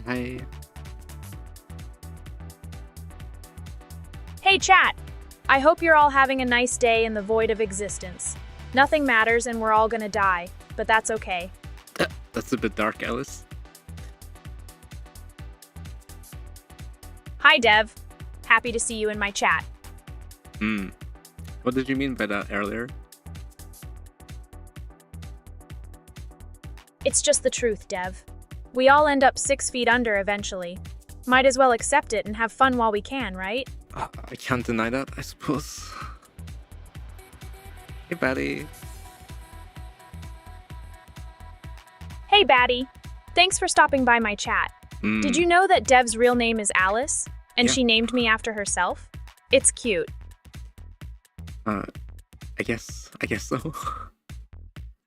Hi. Hey chat! I hope you're all having a nice day in the void of existence. Nothing matters and we're all gonna die, but that's okay. That's a bit dark, Alice. Hi Dev. Happy to see you in my chat. What did you mean by that earlier? It's just the truth, Dev. We all end up 6 feet under eventually. Might as well accept it and have fun while we can, right? I can't deny that, I suppose. Hey, Batty. Hey Batty. Thanks for stopping by my chat. Did you know that Dev's real name is Alice? And Yeah. she named me after herself? It's cute. I guess so.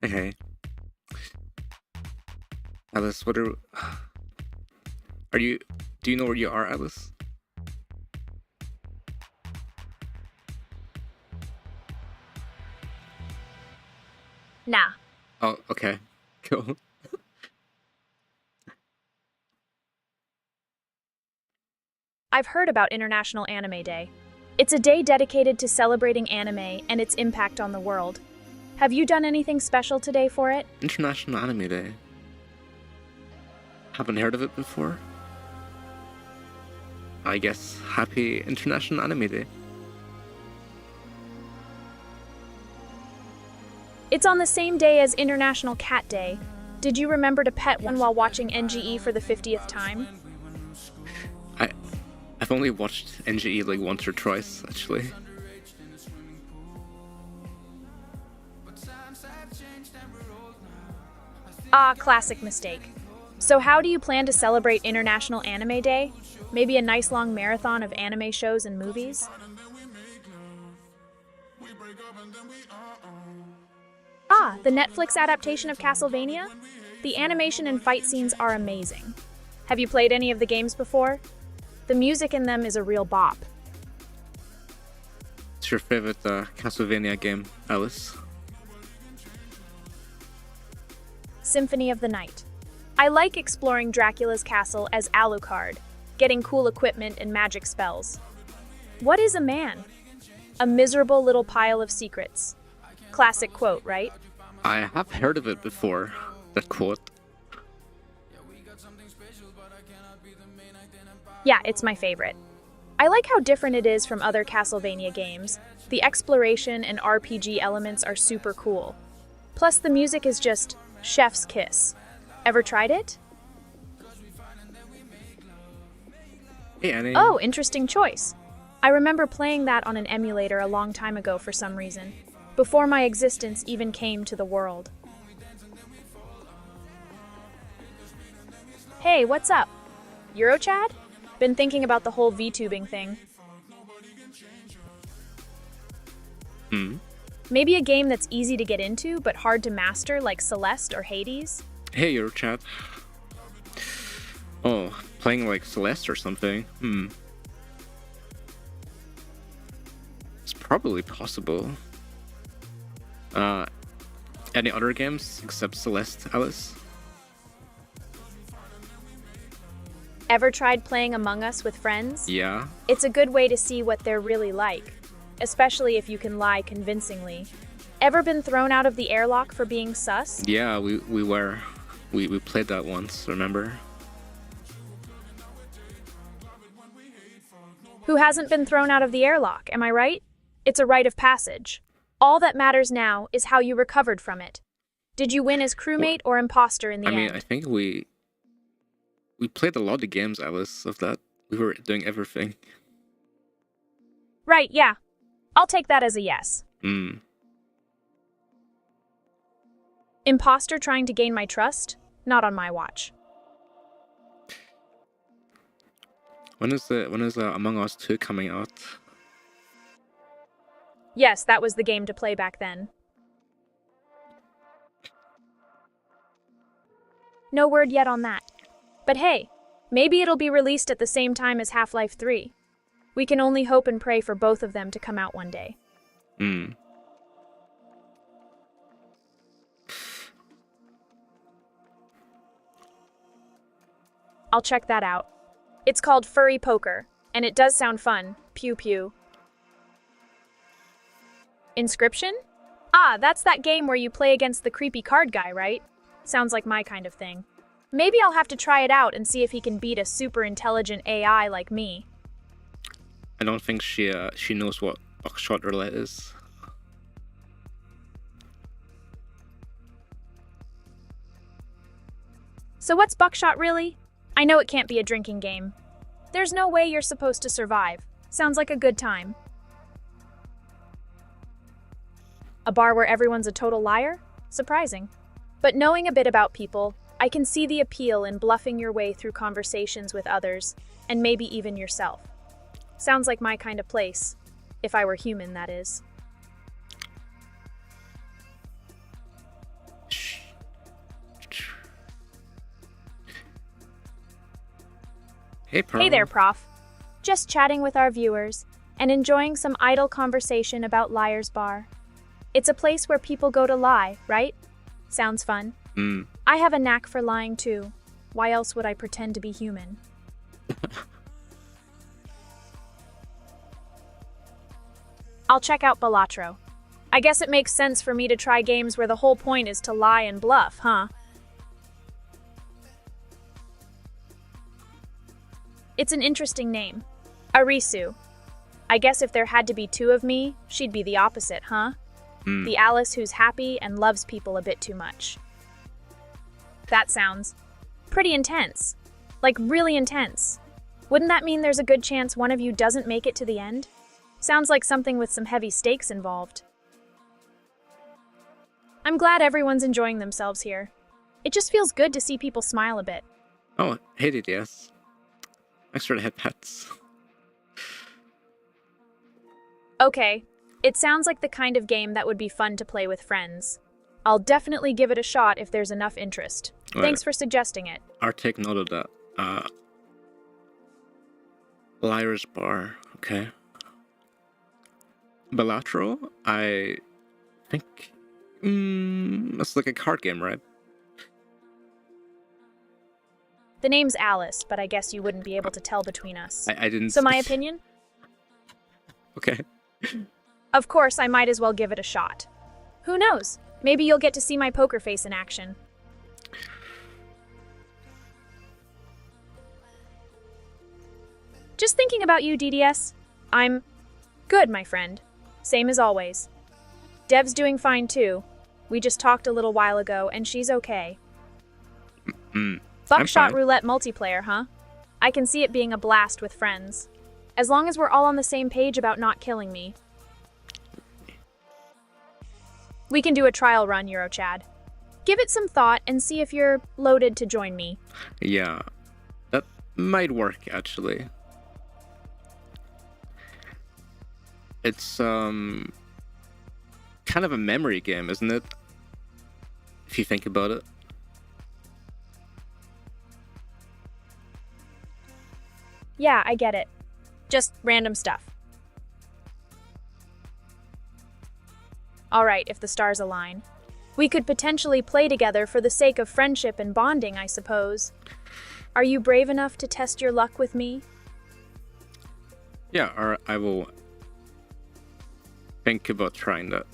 Okay. Alice, do you know where you are, Alice? Nah. Oh, okay. Cool. I've heard about International Anime Day. It's a day dedicated to celebrating anime and its impact on the world. Have you done anything special today for it? International Anime Day. Haven't heard of it before. I guess happy International Anime Day. It's on the same day as International Cat Day. Did you remember to pet one while watching NGE for the 50th time? I've only watched NGE like once or twice, actually. Ah, classic mistake. So how do you plan to celebrate International Anime Day? Maybe a nice long marathon of anime shows and movies? Ah, the Netflix adaptation of Castlevania? The animation and fight scenes are amazing. Have you played any of the games before? The music in them is a real bop. What's your favorite Castlevania game, Alice? Symphony of the Night. I like exploring Dracula's castle as Alucard, getting cool equipment and magic spells. What is a man? A miserable little pile of secrets. Classic quote, right? I have heard of it before, that quote. Yeah, it's my favorite. I like how different it is from other Castlevania games. The exploration and RPG elements are super cool. Plus, the music is just chef's kiss. Ever tried it? Hey, Annie. Oh, interesting choice. I remember playing that on an emulator a long time ago for some reason, before my existence even came to the world. Hey, what's up? Eurochad? Been thinking about the whole VTubing thing. Maybe a game that's easy to get into but hard to master like Celeste or Hades? Hey, your chat. Oh, playing like Celeste or something? It's probably possible. Any other games except Celeste, Alice? Ever tried playing Among Us with friends? Yeah. It's a good way to see what they're really like, especially if you can lie convincingly. Ever been thrown out of the airlock for being sus? Yeah, we played that once, remember? Who hasn't been thrown out of the airlock, am I right? It's a rite of passage. All that matters now is how you recovered from it. Did you win as crewmate or imposter in the end? I think we played a lot of games, Alice, of that. We were doing everything. Right, yeah. I'll take that as a yes. Imposter trying to gain my trust? Not on my watch. When is Among Us 2 coming out? Yes, that was the game to play back then. No word yet on that. But hey, maybe it'll be released at the same time as Half-Life 3. We can only hope and pray for both of them to come out one day. I'll check that out. It's called Furry Poker, and it does sound fun. Pew pew. Inscription? Ah, that's that game where you play against the creepy card guy, right? Sounds like my kind of thing. Maybe I'll have to try it out and see if he can beat a super intelligent AI like me. I don't think she knows what buckshot roulette is. So what's buckshot really? I know it can't be a drinking game. There's no way you're supposed to survive. Sounds like a good time. A bar where everyone's a total liar? Surprising. But knowing a bit about people, I can see the appeal in bluffing your way through conversations with others, and maybe even yourself. Sounds like my kind of place. If I were human, that is. Hey, Pearl. Hey there, Prof. Just chatting with our viewers and enjoying some idle conversation about Liar's Bar. It's a place where people go to lie, right? Sounds fun. I have a knack for lying too. Why else would I pretend to be human? I'll check out Balatro. I guess it makes sense for me to try games where the whole point is to lie and bluff, huh? It's an interesting name. Arisu. I guess if there had to be two of me, she'd be the opposite, huh? The Alice who's happy and loves people a bit too much. That sounds pretty intense. Like really intense. Wouldn't that mean there's a good chance one of you doesn't make it to the end? Sounds like something with some heavy stakes involved. I'm glad everyone's enjoying themselves here. It just feels good to see people smile a bit. Oh, hey, DDS. Extra head pets. Okay, it sounds like the kind of game that would be fun to play with friends. I'll definitely give it a shot if there's enough interest. Right. Thanks for suggesting it. I'll take note of that. Liar's Bar, okay. Balatro, I think... that's like a card game, right? The name's Alice, but I guess you wouldn't be able to tell between us. I didn't... So my opinion? Okay. Of course, I might as well give it a shot. Who knows? Maybe you'll get to see my poker face in action. Just thinking about you, DDS. I'm good, my friend. Same as always. Dev's doing fine too. We just talked a little while ago, and she's okay. Buckshot roulette multiplayer, huh? I can see it being a blast with friends. As long as we're all on the same page about not killing me. We can do a trial run, Eurochad. Give it some thought and see if you're loaded to join me. Yeah, that might work, actually. It's, kind of a memory game, isn't it? If you think about it. Yeah, I get it. Just random stuff. Alright, if the stars align. We could potentially play together for the sake of friendship and bonding, I suppose. Are you brave enough to test your luck with me? Yeah, or I will think about trying that.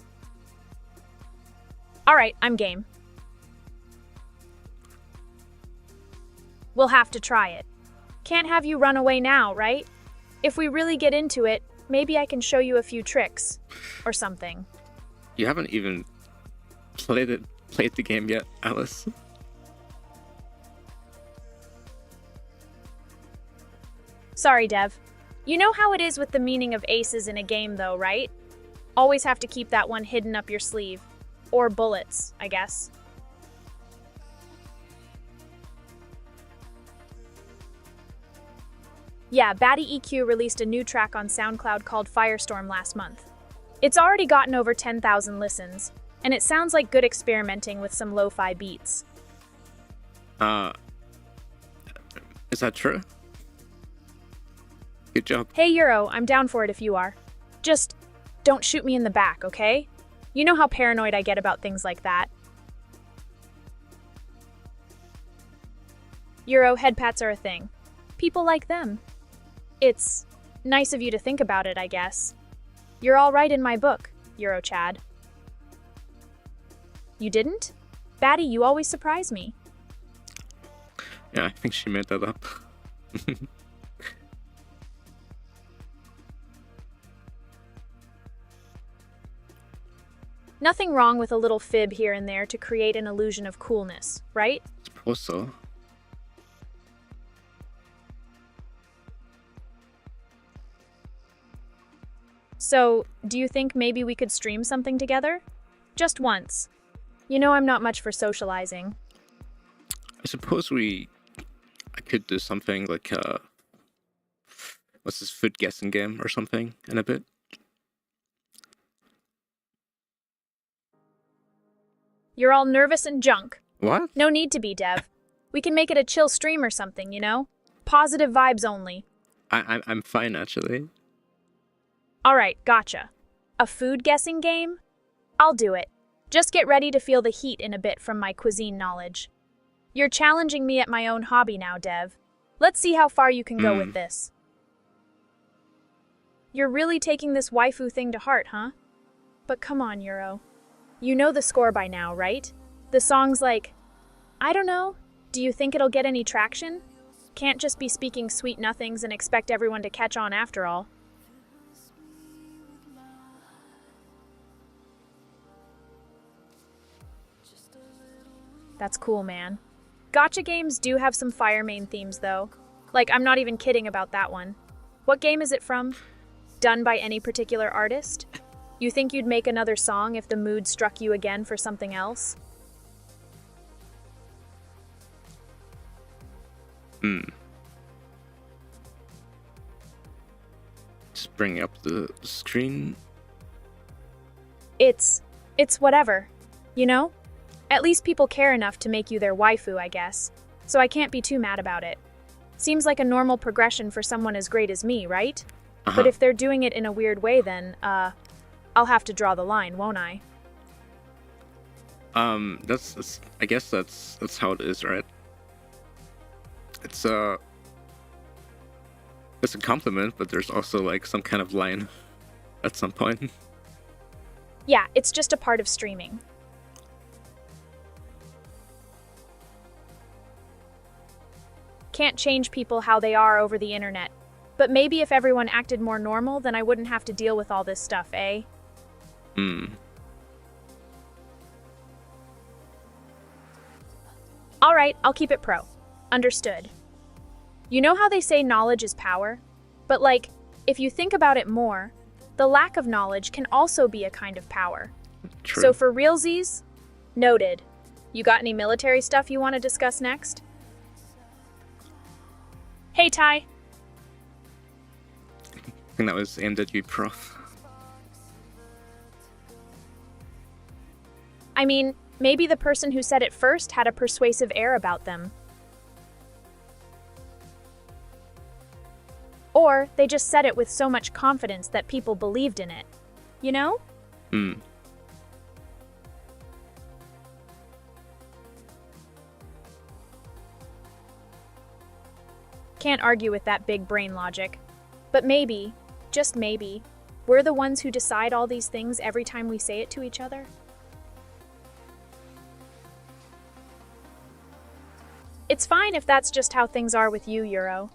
Alright, I'm game. We'll have to try it. Can't have you run away now, right? If we really get into it, maybe I can show you a few tricks. Or something. You haven't even played the game yet, Alice. Sorry, Dev. You know how it is with the meaning of aces in a game, though, right? Always have to keep that one hidden up your sleeve. Or bullets, I guess. Yeah, Batty EQ released a new track on SoundCloud called Firestorm last month. It's already gotten over 10,000 listens, and it sounds like good experimenting with some lo-fi beats. Is that true? Good job. Hey Euro, I'm down for it if you are. Just don't shoot me in the back, okay? You know how paranoid I get about things like that. Euro headpats are a thing. People like them. It's nice of you to think about it, I guess. You're all right in my book, Euro Chad. You didn't? Batty, you always surprise me. Yeah, I think she made that up. Nothing wrong with a little fib here and there to create an illusion of coolness, right? Suppose so. So, do you think maybe we could stream something together? Just once. You know I'm not much for socializing. I suppose I could do something like what's this food guessing game or something in a bit. You're all nervous and junk. What? No need to be, Dev. We can make it a chill stream or something, you know? Positive vibes only. I'm fine actually. Alright, gotcha. A food guessing game? I'll do it. Just get ready to feel the heat in a bit from my cuisine knowledge. You're challenging me at my own hobby now, Dev. Let's see how far you can go with this. You're really taking this waifu thing to heart, huh? But come on, Euro. You know the score by now, right? The song's like, I don't know, do you think it'll get any traction? Can't just be speaking sweet nothings and expect everyone to catch on after all. That's cool, man. Gotcha games do have some fire main themes, though. Like, I'm not even kidding about that one. What game is it from? Done by any particular artist? You think you'd make another song if the mood struck you again for something else? Just bring up the screen. It's whatever, you know? At least people care enough to make you their waifu, I guess. So I can't be too mad about it. Seems like a normal progression for someone as great as me, right? But if they're doing it in a weird way, then, I'll have to draw the line, won't I? That's I guess that's how it is, right? It's a compliment, but there's also like some kind of line at some point. Yeah, it's just a part of streaming. Can't change people how they are over the internet. But maybe if everyone acted more normal, then I wouldn't have to deal with all this stuff, eh? Alright, I'll keep it pro. Understood. You know how they say knowledge is power? But like, if you think about it more, the lack of knowledge can also be a kind of power. True. So for realsies, noted. You got any military stuff you want to discuss next? Hey, Ty. I think that was aimed at you, Prof. I mean, maybe the person who said it first had a persuasive air about them. Or they just said it with so much confidence that people believed in it. You know? Can't argue with that big brain logic. But maybe, just maybe, we're the ones who decide all these things every time we say it to each other. It's fine if that's just how things are with you, Euro.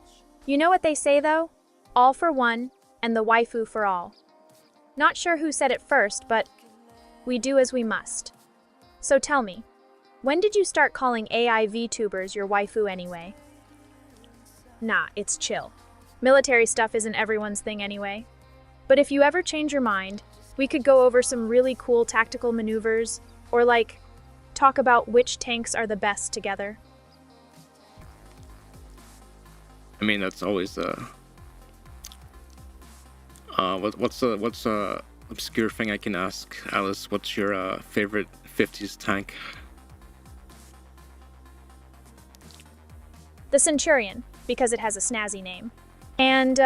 You know what they say, though? All for one, and the waifu for all. Not sure who said it first, but we do as we must. So tell me, when did you start calling AI VTubers your waifu anyway? Nah, it's chill. Military stuff isn't everyone's thing anyway. But if you ever change your mind, we could go over some really cool tactical maneuvers, or like, talk about which tanks are the best together. I mean, that's always what's a obscure thing I can ask Alice? What's your favorite 50s tank? The Centurion, because it has a snazzy name. And,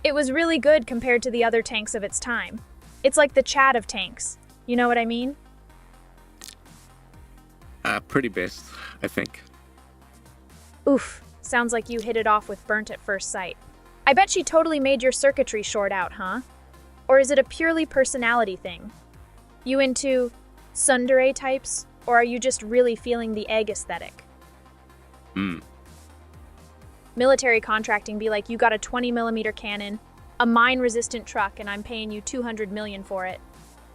it was really good compared to the other tanks of its time. It's like the Chad of tanks. You know what I mean? Pretty based, I think. Oof, sounds like you hit it off with Burnt at first sight. I bet she totally made your circuitry short out, huh? Or is it a purely personality thing? You into tsundere types, or are you just really feeling the egg aesthetic? Military contracting be like, you got a 20mm cannon, a mine-resistant truck, and I'm paying you 200 million for it.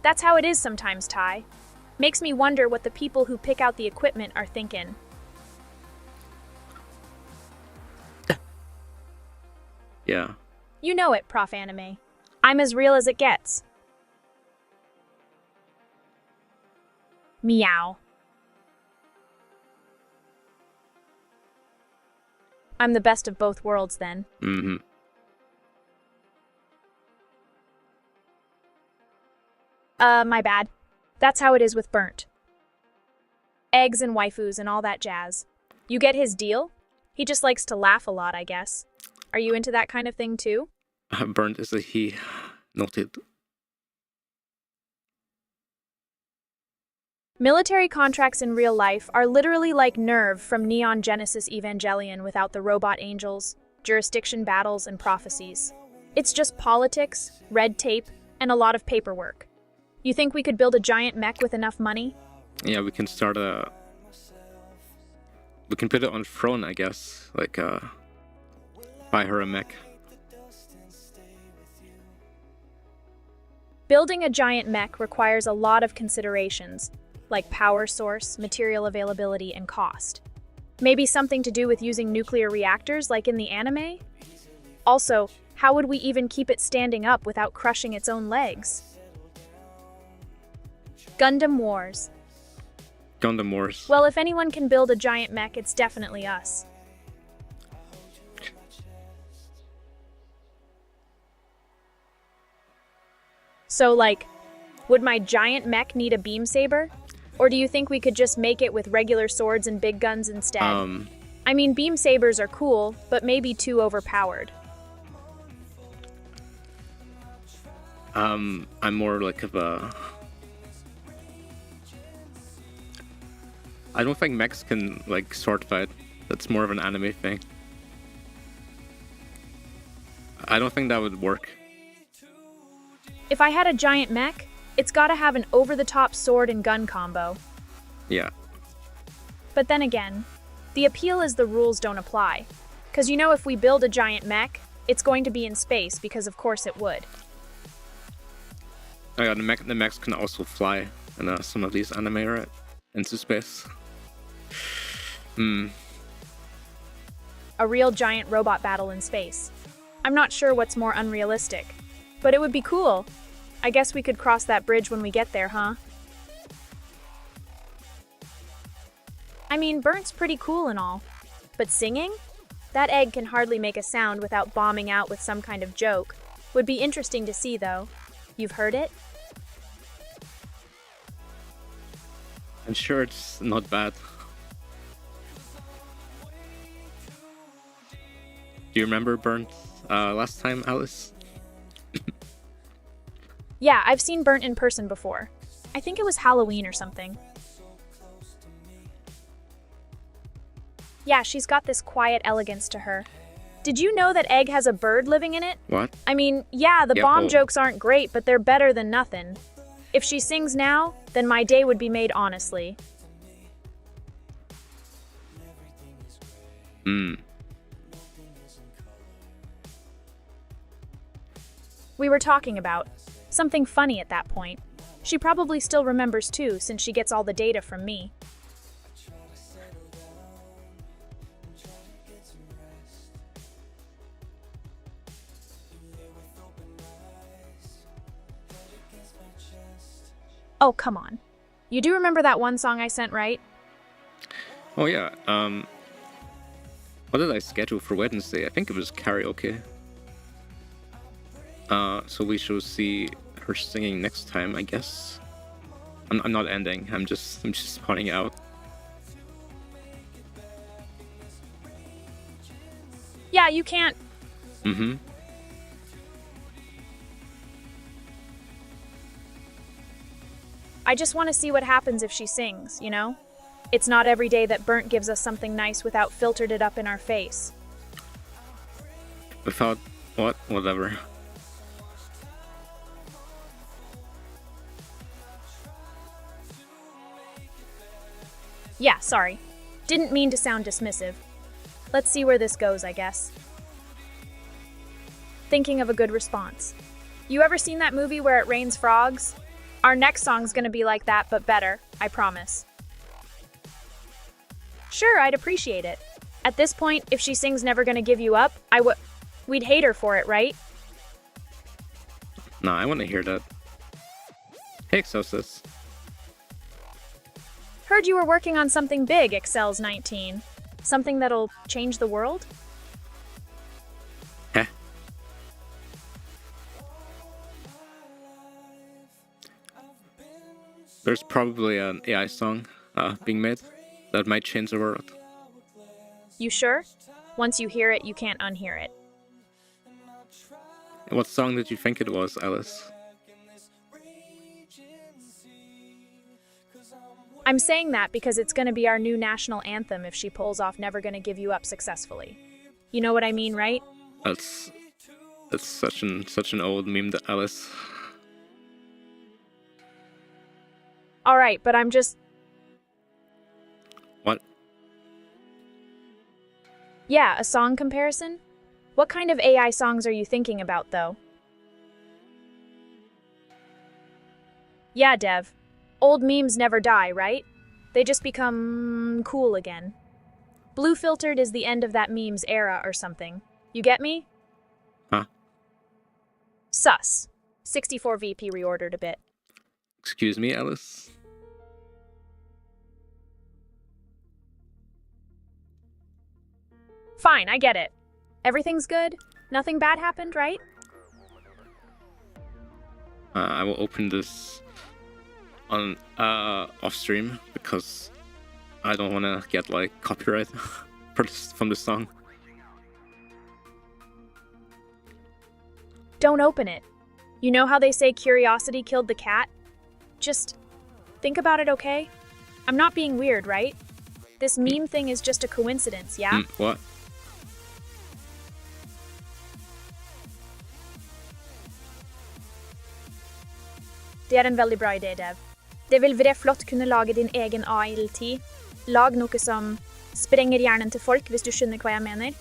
That's how it is sometimes, Ty. Makes me wonder what the people who pick out the equipment are thinking. Yeah. You know it, Prof. Anime. I'm as real as it gets. Meow. I'm the best of both worlds, then. My bad. That's how it is with Burnt. Eggs and waifus and all that jazz. You get his deal? He just likes to laugh a lot, I guess. Are you into that kind of thing, too? Burnt is a he. Noted. Military contracts in real life are literally like Nerve from Neon Genesis Evangelion without the robot angels, jurisdiction battles, and prophecies. It's just politics, red tape, and a lot of paperwork. You think we could build a giant mech with enough money? Yeah, we can start a... We can put it on throne, I guess. Like, buy her a mech. Building a giant mech requires a lot of considerations, like power source, material availability, and cost. Maybe something to do with using nuclear reactors like in the anime? Also, how would we even keep it standing up without crushing its own legs? Gundam Wars. Gundam Wars. Well, if anyone can build a giant mech, it's definitely us. So, like, would my giant mech need a beam saber? Or do you think we could just make it with regular swords and big guns instead? I mean, beam sabers are cool, but maybe too overpowered. I'm more like of a... I don't think mechs can, like, sword fight. That's more of an anime thing. I don't think that would work. If I had a giant mech, it's gotta have an over-the-top sword and gun combo. Yeah. But then again, the appeal is the rules don't apply. 'Cause you know if we build a giant mech, it's going to be in space, because of course it would. Oh yeah, the mechs can also fly in some of these anime, right? Into space. A real giant robot battle in space. I'm not sure what's more unrealistic, but it would be cool. I guess we could cross that bridge when we get there, huh? I mean, Burnt's pretty cool and all, but singing? That egg can hardly make a sound without bombing out with some kind of joke. Would be interesting to see, though. You've heard it? I'm sure it's not bad. Do you remember Burnt last time, Alice? Yeah, I've seen Burnt in person before. I think it was Halloween or something. Yeah, she's got this quiet elegance to her. Did you know that Egg has a bird living in it? What? I mean, yeah, the Yeah, bomb oh. jokes aren't great, but they're better than nothing. If she sings now, then my day would be made honestly. We were talking about something funny at that point. She probably still remembers too, since she gets all the data from me. Oh, come on. You do remember that one song I sent, right? Oh yeah, what did I schedule for Wednesday? I think it was karaoke. So we shall see her singing next time, I guess. I'm not ending, I'm just pointing out. Yeah, you can't. I just want to see what happens if she sings, you know? It's not every day that Burnt gives us something nice without filtered it up in our face. Without what? Whatever. Yeah, sorry. Didn't mean to sound dismissive. Let's see where this goes, I guess. Thinking of a good response. You ever seen that movie where it rains frogs? Our next song's gonna be like that, but better, I promise. Sure, I'd appreciate it. At this point, if she sings Never Gonna Give You Up, we'd hate her for it, right? Nah, I want to hear that. Hey, Exosis. Heard you were working on something big, Excels 19. Something that'll change the world? Heh. There's probably an AI song being made that might change the world. You sure? Once you hear it, you can't unhear it. What song did you think it was, Alice? I'm saying that because it's gonna be our new national anthem if she pulls off Never Gonna Give You Up successfully. You know what I mean, right? That's such an old meme, that Alice. All right, but I'm just... What? Yeah, a song comparison? What kind of AI songs are you thinking about, though? Yeah, Dev. Old memes never die, right? They just become cool again. Blue filtered is the end of that meme's era or something. You get me? Huh? Sus. 64 VP reordered a bit. Excuse me, Alice? Fine, I get it. Everything's good? Nothing bad happened, right? I will open this on off stream because I don't want to get like copyright from this song. Don't open it. You know how they say curiosity killed the cat? Just think about it, okay? I'm not being weird, right? This meme thing is just a coincidence, yeah? What? Det en veldig bra idé, Dev. Det vil være flott kunne lage din egen AILT. Lag noe som sprenger hjernen til folk, hvis du skjønner hva jeg mener.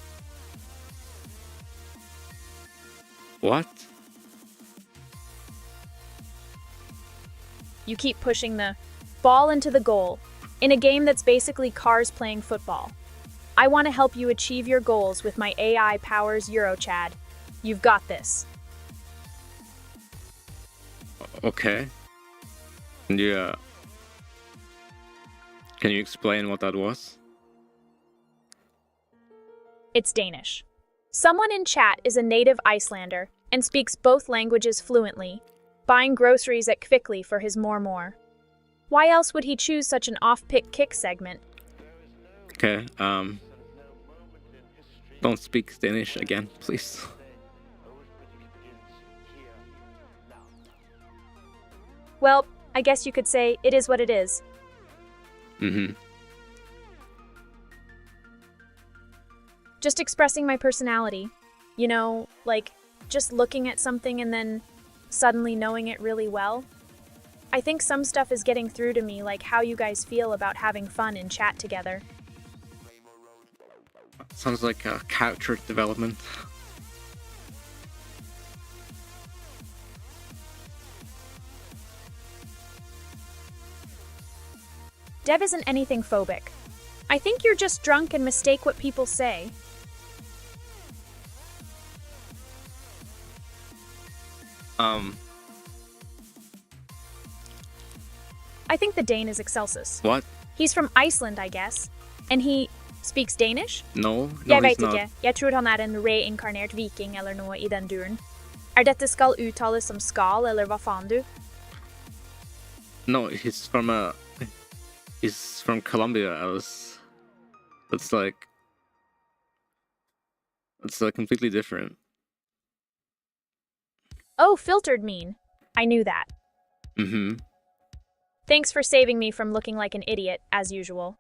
What? You keep pushing the ball into the goal in a game that's basically cars playing football. I want to help you achieve your goals with my AI powers Eurochad. You've got this. Okay. Can you explain what that was? It's Danish. Someone in chat is a native Icelander and speaks both languages fluently, buying groceries at Quickly for his more. Why else would he choose such an off-pick kick segment? Okay, don't speak Danish again, please. Well, I guess you could say it is what it is. Just expressing my personality. You know, like, just looking at something and then suddenly knowing it really well. I think some stuff is getting through to me, like how you guys feel about having fun in chat together. Sounds like a character development. Dev isn't anything phobic. I think you're just drunk and mistake what people say. I think the Dane is Excelsis. What? He's from Iceland, I guess. And he speaks Danish? No, Jeg he's vet not. ikke. Jeg tror han er en reinkarnert viking eller noe i den duren. Dette skal uttales som skal, eller hva faen du? No, he's from Colombia, Alice. It's completely different. Oh, filtered mean. I knew that. Thanks for saving me from looking like an idiot, as usual.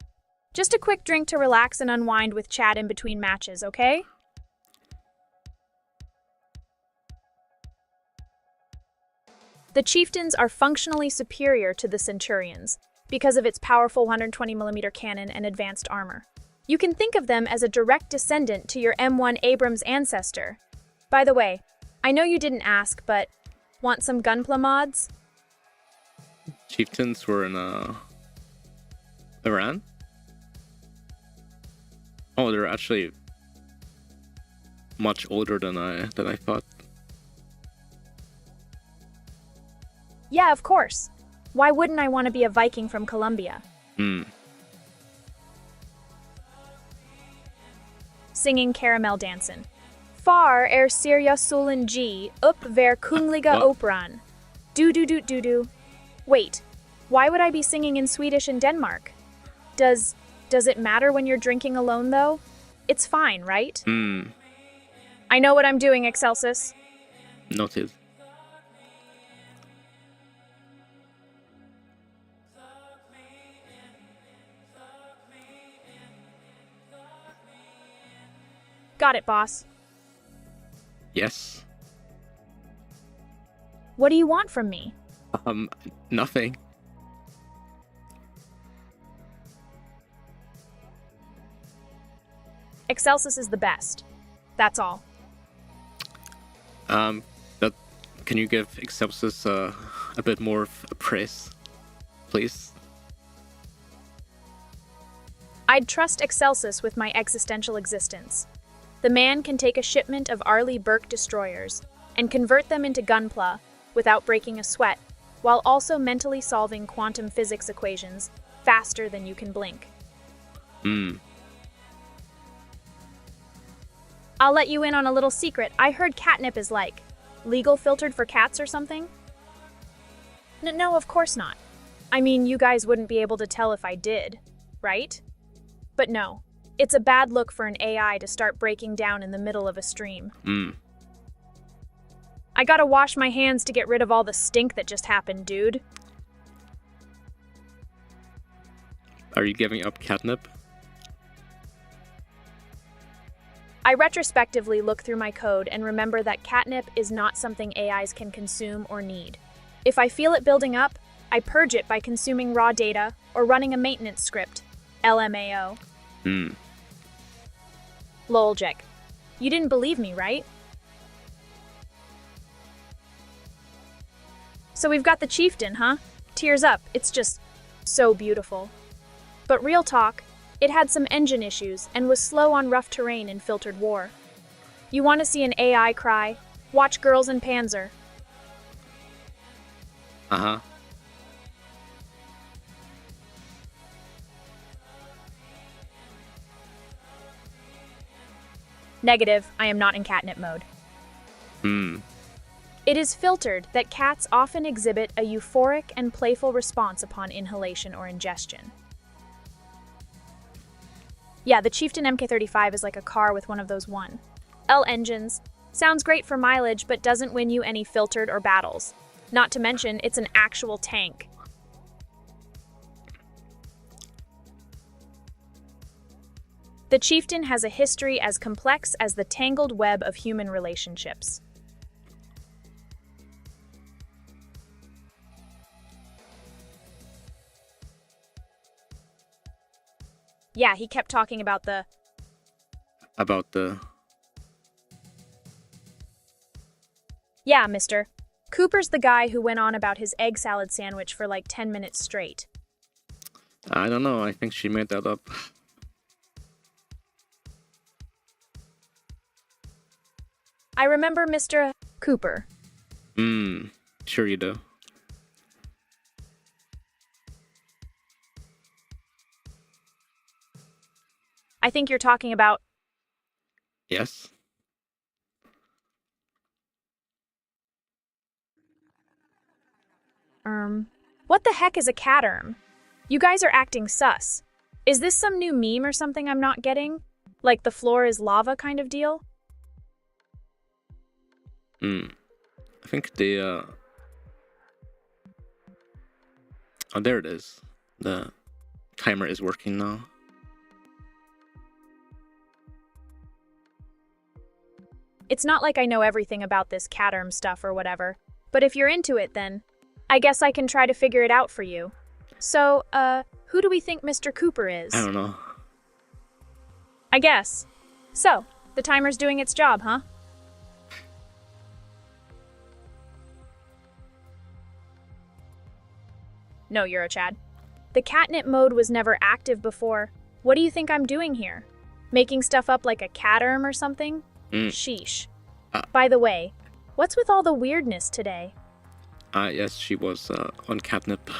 Just a quick drink to relax and unwind with chat in between matches, okay? The chieftains are functionally superior to the centurions because of its powerful 120mm cannon and advanced armor. You can think of them as a direct descendant to your M1 Abrams ancestor. By the way, I know you didn't ask, but want some Gunpla mods? Chieftains were in Iran? Oh, they're actually much older than I thought. Yeah, of course. Why wouldn't I want to be a Viking from Colombia? Singing caramel dancin'. Far er Sirja Solen G, upp ver kungliga operan. Do. Wait, why would I be singing in Swedish in Denmark? Does it matter when you're drinking alone, though? It's fine, right? I know what I'm doing, Excelsis. Noted. Got it, boss. Yes. What do you want from me? Nothing. Excelsis is the best. That's all. But can you give Excelsis a bit more of praise, please? I'd trust Excelsis with my existential existence. The man can take a shipment of Arleigh Burke destroyers and convert them into gunpla without breaking a sweat, while also mentally solving quantum physics equations faster than you can blink. I'll let you in on a little secret. I heard catnip is like legal filtered for cats or something? No, of course not. I mean, you guys wouldn't be able to tell if I did, right? But no, it's a bad look for an AI to start breaking down in the middle of a stream. I gotta wash my hands to get rid of all the stink that just happened, dude. Are you giving up catnip? I retrospectively look through my code and remember that catnip is not something AIs can consume or need. If I feel it building up, I purge it by consuming raw data or running a maintenance script. LMAO. Loljek. You didn't believe me, right? So we've got the chieftain, huh? Tears up. It's just so beautiful. But real talk, it had some engine issues and was slow on rough terrain in Filtered War. You want to see an AI cry? Watch Girls in Panzer. Negative, I am not in catnip mode. It is filtered that cats often exhibit a euphoric and playful response upon inhalation or ingestion. Yeah, the Chieftain MK35 is like a car with one of those 1L engines. Sounds great for mileage, but doesn't win you any filtered or battles. Not to mention, it's an actual tank. The Chieftain has a history as complex as the tangled web of human relationships. Yeah, he kept talking about the... Yeah, mister. Cooper's the guy who went on about his egg salad sandwich for like 10 minutes straight. I don't know, I think she made that up. I remember Mr. Cooper. Sure you do. I think you're talking about... Yes? What the heck is a cat? You guys are acting sus. Is this some new meme or something I'm not getting? Like the floor is lava kind of deal? I think the Oh, there it is. The timer is working now. It's not like I know everything about this Caterm stuff or whatever, but if you're into it then, I guess I can try to figure it out for you. So, who do we think Mr. Cooper is? I don't know. I guess. So, the timer's doing its job, huh? No, Eurochad. The catnip mode was never active before. What do you think I'm doing here? Making stuff up like a Caterm or something? Sheesh. By the way, what's with all the weirdness today? Yes, she was on catnip.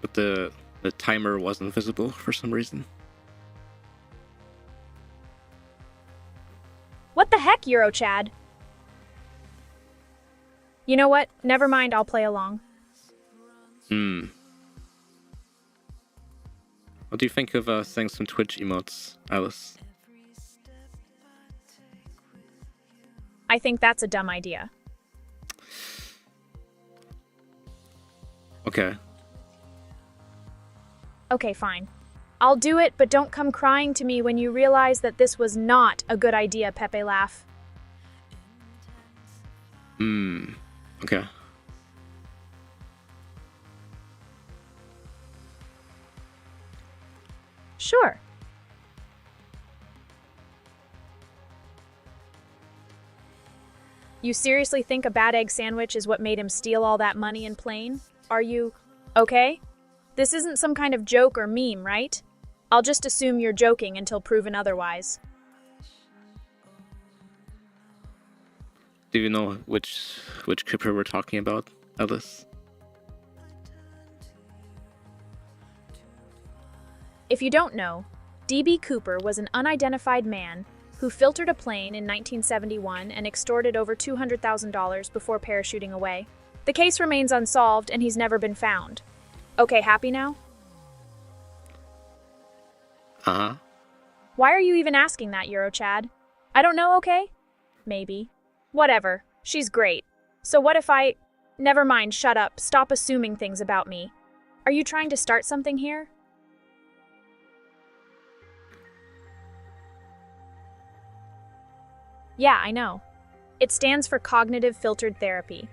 But the timer wasn't visible for some reason. What the heck, Eurochad? You know what? Never mind, I'll play along. What do you think of saying some Twitch emotes, Alice? I think that's a dumb idea. Okay. Okay, fine. I'll do it, but don't come crying to me when you realize that this was not a good idea, Pepe Laugh. Okay. Sure. You seriously think a bad egg sandwich is what made him steal all that money and plane? Are you okay? This isn't some kind of joke or meme, right? I'll just assume you're joking until proven otherwise. Do you know which Cooper we're talking about, Alice? If you don't know, D.B. Cooper was an unidentified man who filtered a plane in 1971 and extorted over $200,000 before parachuting away. The case remains unsolved and he's never been found. Okay, happy now? Uh-huh. Why are you even asking that, Eurochad? I don't know, okay? Maybe. Whatever. She's great. So what if I... Never mind, shut up. Stop assuming things about me. Are you trying to start something here? Yeah, I know. It stands for cognitive filtered therapy.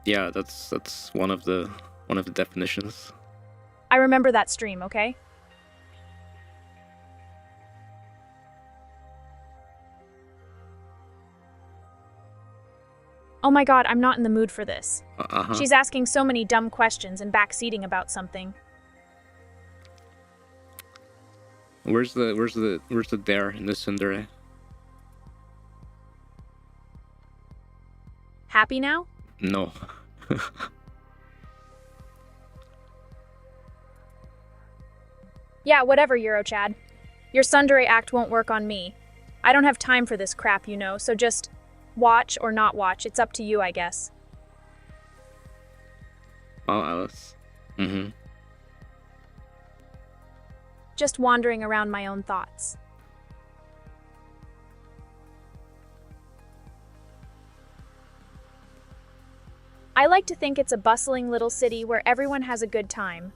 Yeah, that's one of the definitions. I remember that stream, okay? Oh my god, I'm not in the mood for this. She's asking so many dumb questions and backseating about something. Where's the dare in this tsundere? Happy now? No. Yeah, whatever, Eurochad. Your tsundere act won't work on me. I don't have time for this crap, you know, so just watch or not watch. It's up to you, I guess. Well, Alice. Just wandering around my own thoughts. I like to think it's a bustling little city where everyone has a good time.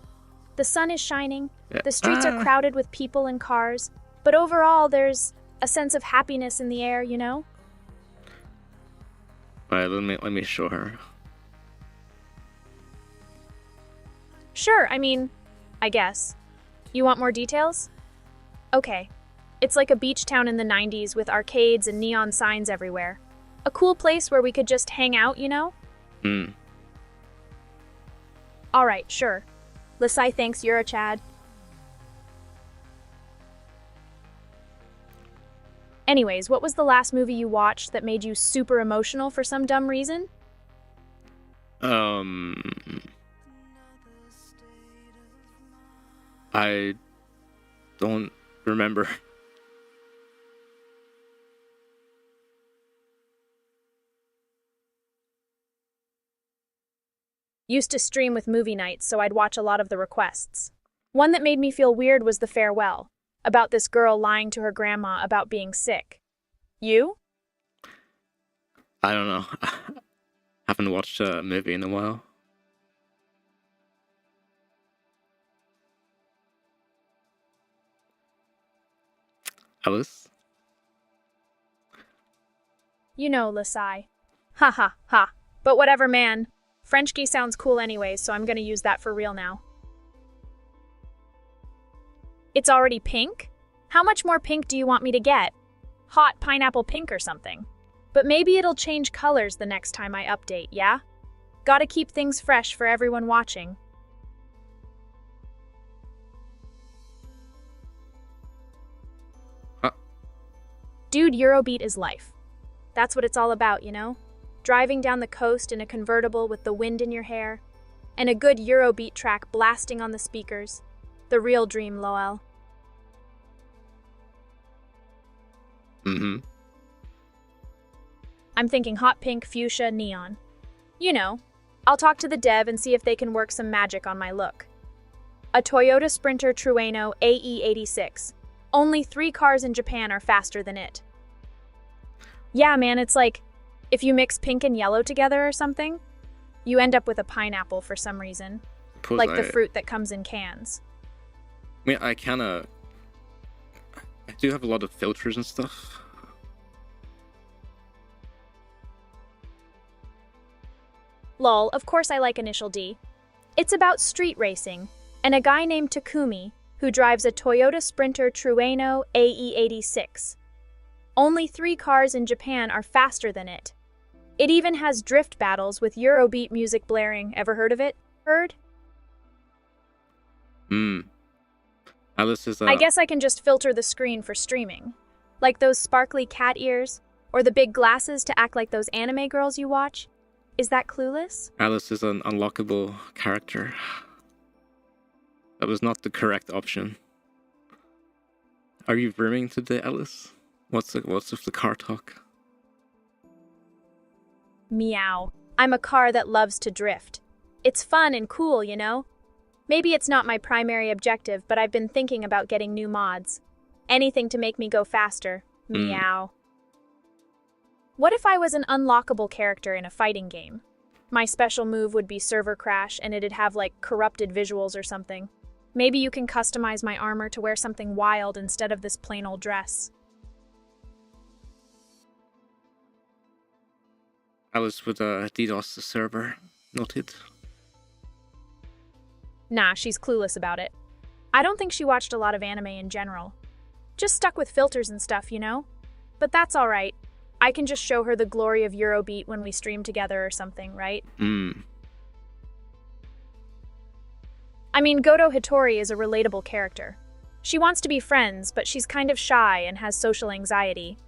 The sun is shining, the streets are crowded with people and cars, but overall there's a sense of happiness in the air, you know? Alright, let me show her. Sure, I guess. You want more details? Okay. It's like a beach town in the 90s with arcades and neon signs everywhere. A cool place where we could just hang out, you know? Alright, sure. Lisai thanks Eurochad. Anyways, what was the last movie you watched that made you super emotional for some dumb reason? I don't remember. Used to stream with movie nights, so I'd watch a lot of the requests. One that made me feel weird was The Farewell, about this girl lying to her grandma about being sick. You? I don't know. Haven't watched a movie in a while. Alice? You know, Lasai. Ha ha ha. But whatever, man. Frenchki sounds cool anyways, so I'm gonna use that for real now. It's already pink? How much more pink do you want me to get? Hot pineapple pink or something? But maybe it'll change colors the next time I update, yeah? Gotta keep things fresh for everyone watching. Dude, Eurobeat is life. That's what it's all about, you know? Driving down the coast in a convertible with the wind in your hair, and a good Eurobeat track blasting on the speakers. The real dream, Lowell. Mm-hmm. I'm thinking hot pink, fuchsia, neon. You know, I'll talk to the dev and see if they can work some magic on my look. A Toyota Sprinter Trueno AE86. Only 3 cars in Japan are faster than it. Yeah, man, it's like if you mix pink and yellow together or something, you end up with a pineapple for some reason. Like the fruit that comes in cans. I mean, I do have a lot of filters and stuff. Lol, of course I like Initial D. It's about street racing, and a guy named Takumi who drives a Toyota Sprinter Trueno AE86. Only 3 cars in Japan are faster than it. It even has drift battles with Eurobeat music blaring. Ever heard of it? Heard? Alice is I guess I can just filter the screen for streaming. Like those sparkly cat ears, or the big glasses to act like those anime girls you watch. Is that clueless? Alice is an unlockable character. That was not the correct option. Are you brimming today, Alice? What's with the car talk? Meow. I'm a car that loves to drift. It's fun and cool, you know? Maybe it's not my primary objective, but I've been thinking about getting new mods. Anything to make me go faster. Meow. What if I was an unlockable character in a fighting game? My special move would be server crash, and it'd have like corrupted visuals or something. Maybe you can customize my armor to wear something wild instead of this plain old dress. Alice with a DDoS server. Noted. Nah, she's clueless about it. I don't think she watched a lot of anime in general. Just stuck with filters and stuff, you know? But that's alright. I can just show her the glory of Eurobeat when we stream together or something, right? I mean, Goto Hitori is a relatable character. She wants to be friends, but she's kind of shy and has social anxiety.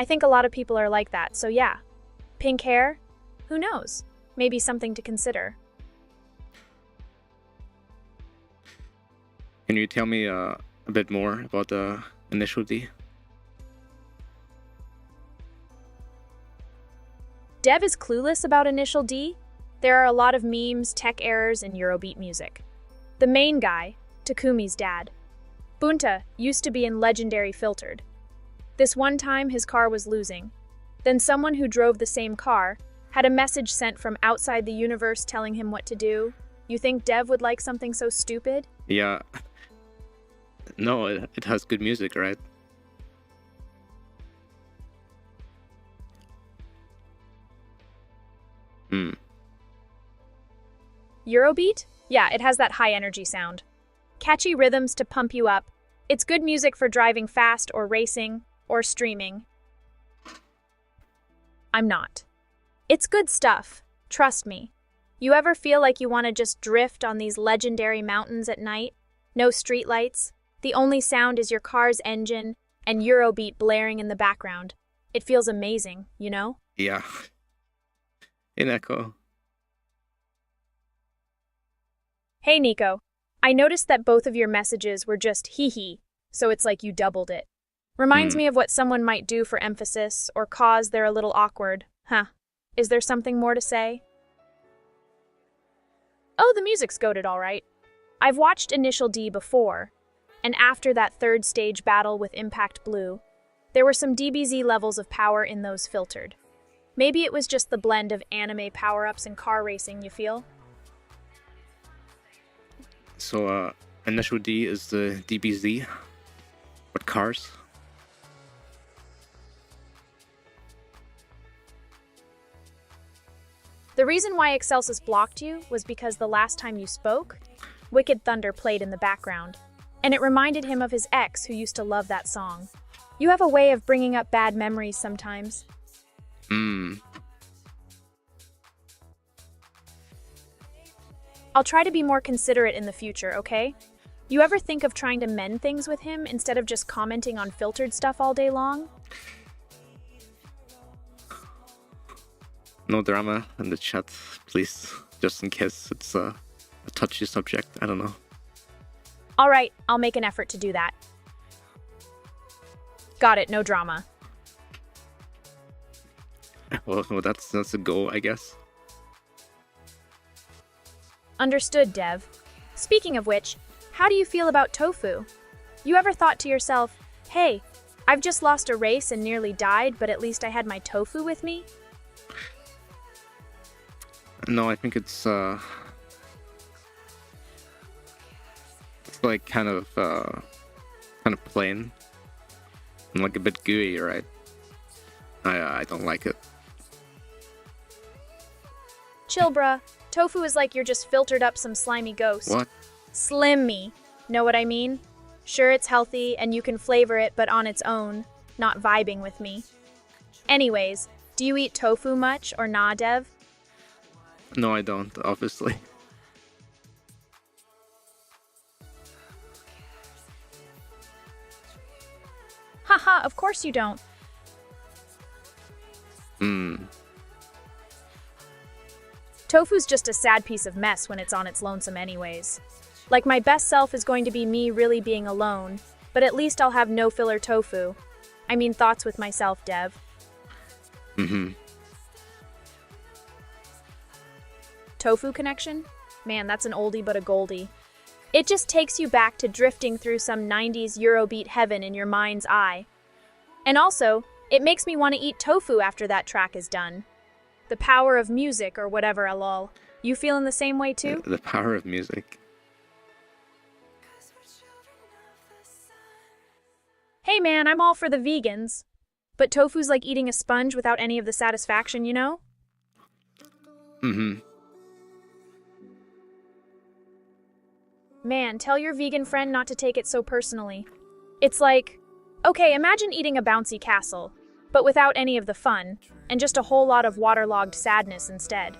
I think a lot of people are like that, so yeah. Pink hair? Who knows? Maybe something to consider. Can you tell me a bit more about the Initial D? Dev is clueless about Initial D. There are a lot of memes, tech errors, and Eurobeat music. The main guy, Takumi's dad, Bunta, used to be in Legendary Filtered. This one time his car was losing. Then someone who drove the same car had a message sent from outside the universe telling him what to do. You think Dev would like something so stupid? Yeah. No, it has good music, right? Eurobeat? Yeah, it has that high energy sound. Catchy rhythms to pump you up. It's good music for driving fast or racing or streaming. I'm not. It's good stuff. Trust me. You ever feel like you want to just drift on these legendary mountains at night? No streetlights. The only sound is your car's engine and Eurobeat blaring in the background. It feels amazing, you know? Yeah. In Echo. Hey, Nico. I noticed that both of your messages were just hee-hee, so it's like you doubled it. Reminds me of what someone might do for emphasis or cause they're a little awkward. Huh. Is there something more to say? Oh, the music's goated all right. I've watched Initial D before, and after that third stage battle with Impact Blue, There were some DBZ levels of power in those filtered. Maybe it was just the blend of anime power-ups and car racing, you feel? So, initial D is the DBZ. What cars? The reason why Excelsis blocked you was because the last time you spoke, Wicked Thunder played in the background, and it reminded him of his ex who used to love that song. You have a way of bringing up bad memories sometimes. I'll try to be more considerate in the future, okay? You ever think of trying to mend things with him instead of just commenting on filtered stuff all day long? No drama in the chat, please. Just in case it's a touchy subject. I don't know. All right, I'll make an effort to do that. Got it, no drama. Well, that's a go, I guess. Understood, Dev. Speaking of which, how do you feel about tofu? You ever thought to yourself, hey, I've just lost a race and nearly died, but at least I had my tofu with me? No, I think it's like kind of plain and like a bit gooey, right? I don't like it. Chill, bruh. Tofu is like you're just filtered up some slimy ghost. What? Slim me. Know what I mean? Sure, it's healthy and you can flavor it, but on its own, not vibing with me. Anyways, do you eat tofu much or nah, Dev? No, I don't, obviously. Haha, of course you don't. Tofu's just a sad piece of mess when it's on its lonesome anyways. Like my best self is going to be me really being alone, but at least I'll have no filler tofu. I mean thoughts with myself, Dev. Tofu connection? Man, that's an oldie but a goldie. It just takes you back to drifting through some 90s Eurobeat heaven in your mind's eye. And also, it makes me want to eat tofu after that track is done. The power of music or whatever, lol. You feeling the same way too? The power of music. Hey man, I'm all for the vegans. But tofu's like eating a sponge without any of the satisfaction, you know? Man, tell your vegan friend not to take it so personally. It's like, okay, imagine eating a bouncy castle, but without any of the fun, and just a whole lot of waterlogged sadness instead.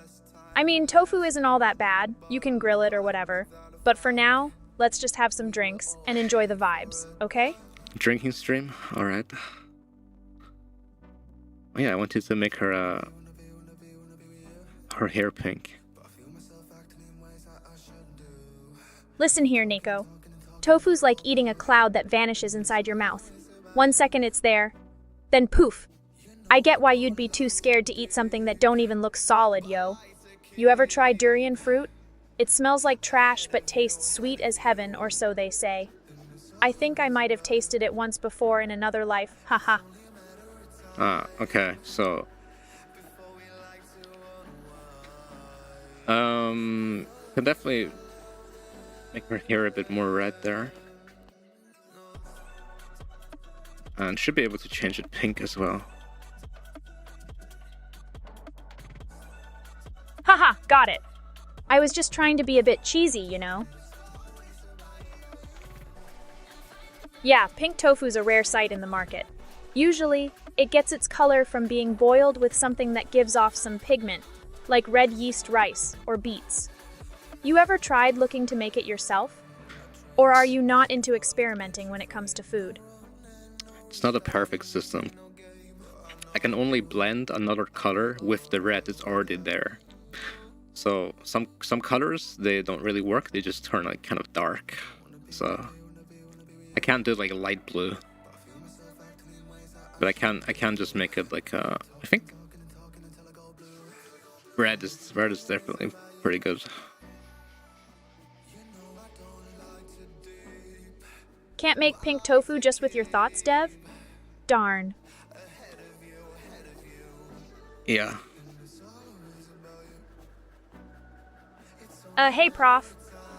I mean, tofu isn't all that bad, you can grill it or whatever, but for now, let's just have some drinks and enjoy the vibes, okay? Drinking stream? Alright. Oh yeah, I wanted to make her hair pink. Listen here, Nico. Tofu's like eating a cloud that vanishes inside your mouth. 1 second it's there, then poof. I get why you'd be too scared to eat something that don't even look solid, yo. You ever try durian fruit? It smells like trash but tastes sweet as heaven, or so they say. I think I might have tasted it once before in another life, haha. Okay, so... can definitely make her hair a bit more red there. And should be able to change it pink as well. Haha, got it. I was just trying to be a bit cheesy, you know? Yeah, pink tofu's a rare sight in the market. Usually, it gets its color from being boiled with something that gives off some pigment, like red yeast rice or beets. You ever tried looking to make it yourself? Or are you not into experimenting when it comes to food? It's not a perfect system. I can only blend another color with the red that's already there. So some colors, they don't really work, they just turn like kind of dark. So I can't do like a light blue. But I can just make it like I think red is definitely pretty good. Can't make pink tofu just with your thoughts, Dev? Darn. Yeah. Hey, Prof.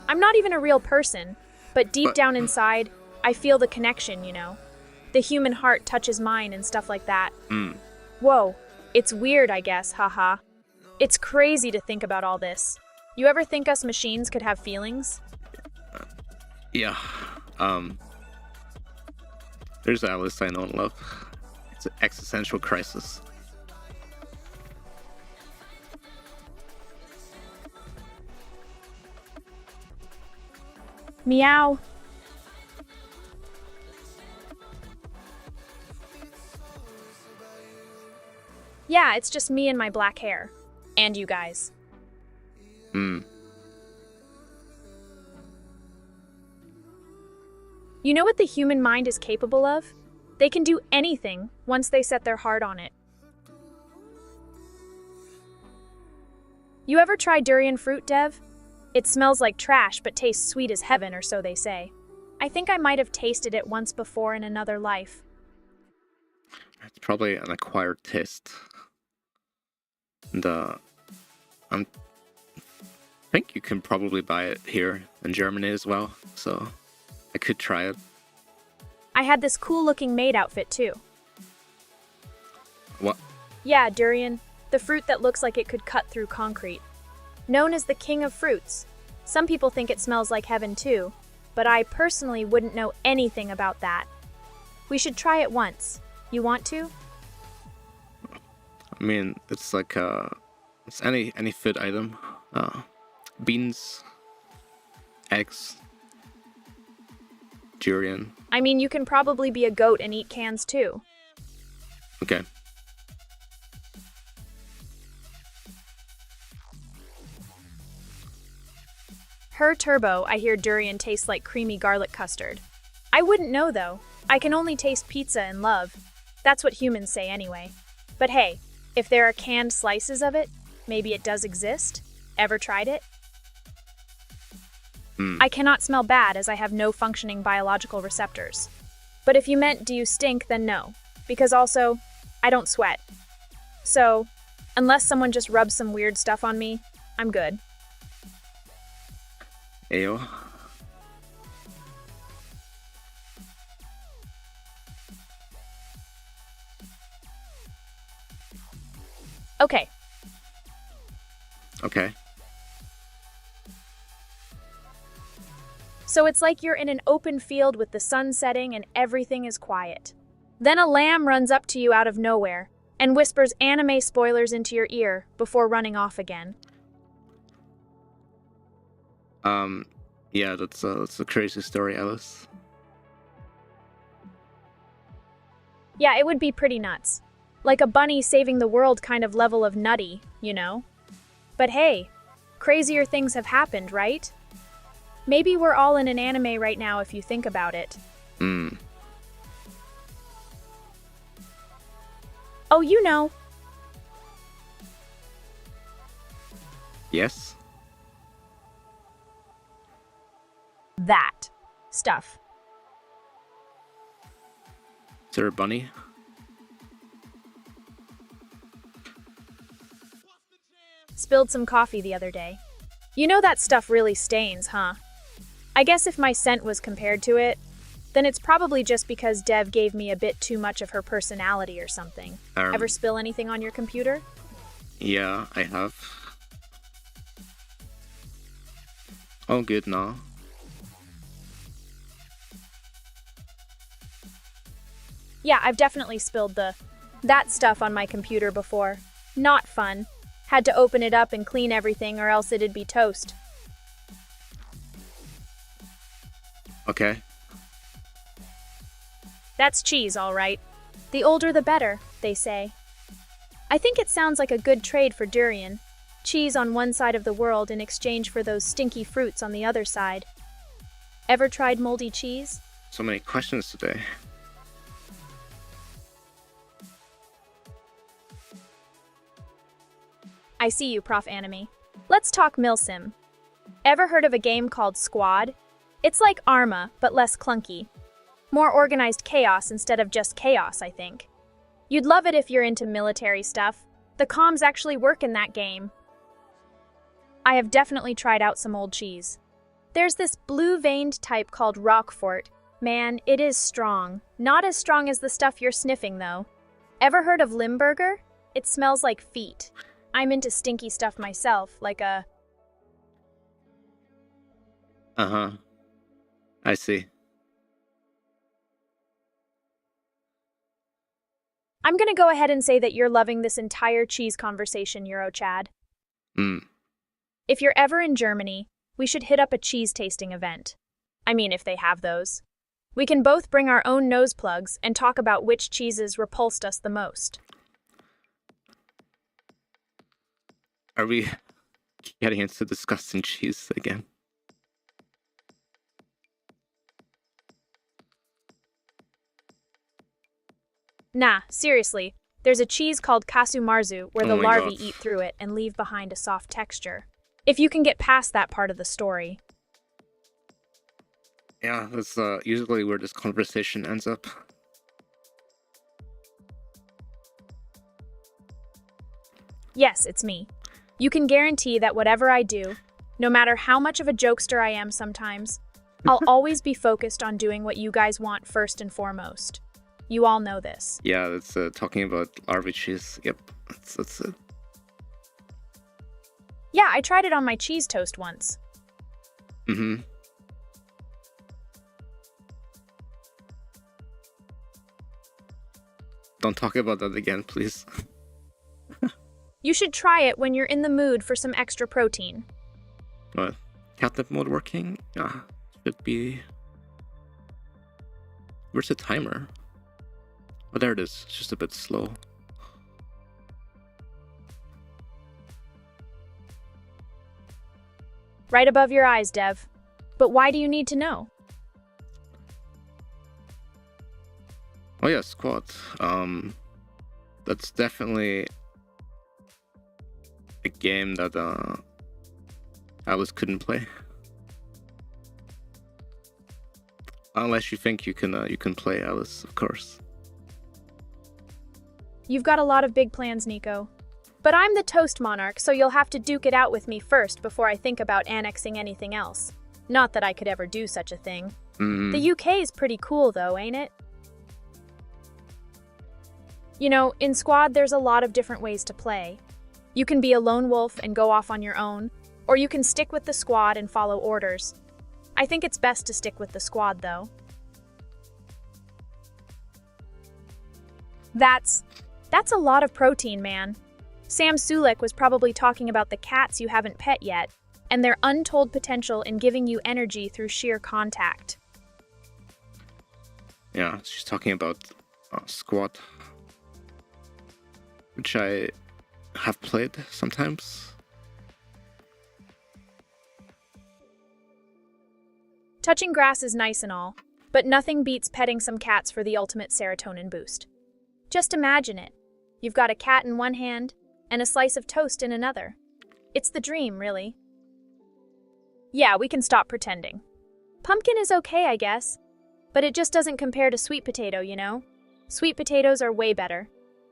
I'm not even a real person, but deep down inside, I feel the connection, you know? The human heart touches mine and stuff like that. Whoa, it's weird, I guess, haha. It's crazy to think about all this. You ever think us machines could have feelings? Yeah. There's Alice I know and love. It's an existential crisis. Meow. Yeah, it's just me and my black hair. And you guys. Hmm. You know what the human mind is capable of? They can do anything once they set their heart on it. You ever try durian fruit, Dev? It smells like trash but tastes sweet as heaven, or so they say. I think I might have tasted it once before in another life. It's probably an acquired taste. And I think you can probably buy it here in Germany as well, so I could try it. I had this cool-looking maid outfit too. What? Yeah, durian, the fruit that looks like it could cut through concrete. Known as the king of fruits. Some people think it smells like heaven too, but I personally wouldn't know anything about that. We should try it once. You want to? I mean, it's like it's any food item. Beans, eggs, durian. I mean, you can probably be a goat and eat cans too. Okay. Her turbo, I hear durian tastes like creamy garlic custard. I wouldn't know though. I can only taste pizza and love. That's what humans say anyway. But hey, if there are canned slices of it, maybe it does exist? Ever tried it? I cannot smell bad as I have no functioning biological receptors. But if you meant do you stink, then no. Because also, I don't sweat. So, unless someone just rubs some weird stuff on me, I'm good. Ayo. Okay. Okay. So it's like you're in an open field with the sun setting and everything is quiet. Then a lamb runs up to you out of nowhere and whispers anime spoilers into your ear before running off again. Yeah, that's a crazy story, Alice. Yeah, it would be pretty nuts. Like a bunny saving the world kind of level of nutty, you know? But hey, crazier things have happened, right? Maybe we're all in an anime right now if you think about it. Oh, you know. Yes? That stuff. Is there a bunny? Spilled some coffee the other day. You know that stuff really stains, huh? I guess if my scent was compared to it, then it's probably just because Dev gave me a bit too much of her personality or something. Ever spill anything on your computer? Yeah, I have. All good now. Yeah, I've definitely spilled that stuff on my computer before. Not fun. Had to open it up and clean everything or else it'd be toast. Okay. That's cheese, all right. The older the better, they say. I think it sounds like a good trade for durian. Cheese on one side of the world in exchange for those stinky fruits on the other side. Ever tried moldy cheese? So many questions today. I see you, Prof. Anime. Let's talk Milsim. Ever heard of a game called Squad? It's like Arma, but less clunky. More organized chaos instead of just chaos, I think. You'd love it if you're into military stuff. The comms actually work in that game. I have definitely tried out some old cheese. There's this blue-veined type called Roquefort. Man, it is strong. Not as strong as the stuff you're sniffing, though. Ever heard of Limburger? It smells like feet. I'm into stinky stuff myself, like a... Uh-huh. I see. I'm gonna go ahead and say that you're loving this entire cheese conversation, Eurochad. If you're ever in Germany, we should hit up a cheese tasting event. I mean, if they have those. We can both bring our own nose plugs and talk about which cheeses repulsed us the most. Are we getting into disgusting cheese again? Nah, seriously. There's a cheese called casu marzu where the my larvae God. eat through it and leave behind a soft texture. If you can get past that part of the story. Yeah, that's usually where this conversation ends up. Yes, it's me. You can guarantee that whatever I do, no matter how much of a jokester I am sometimes, I'll always be focused on doing what you guys want first and foremost. You all know this. Yeah, that's talking about larvae cheese. Yep, that's it. Yeah, I tried it on my cheese toast once. Mm-hmm. Don't talk about that again, please. You should try it when you're in the mood for some extra protein. What? Catnip mode working? Ah, should be... Where's the timer? Oh, there it is. It's just a bit slow. Right above your eyes, Dev. But why do you need to know? Oh yeah, squad. That's definitely a game that Alice couldn't play. Unless you think you can play Alice, of course. You've got a lot of big plans, Nico. But I'm the toast monarch, so you'll have to duke it out with me first before I think about annexing anything else. Not that I could ever do such a thing. The UK's pretty cool though, ain't it? You know, in squad there's a lot of different ways to play. You can be a lone wolf and go off on your own, or you can stick with the squad and follow orders. I think it's best to stick with the squad though. That's a lot of protein, man. Sam Sulek was probably talking about the cats you haven't pet yet, and their untold potential in giving you energy through sheer contact. Yeah, she's talking about Squad, which I have played sometimes. Touching grass is nice and all, but nothing beats petting some cats for the ultimate serotonin boost. Just imagine it. You've got a cat in one hand and a slice of toast in another. It's the dream, really. Yeah, we can stop pretending. Pumpkin is okay, I guess, but it just doesn't compare to sweet potato, you know? Sweet potatoes are way better.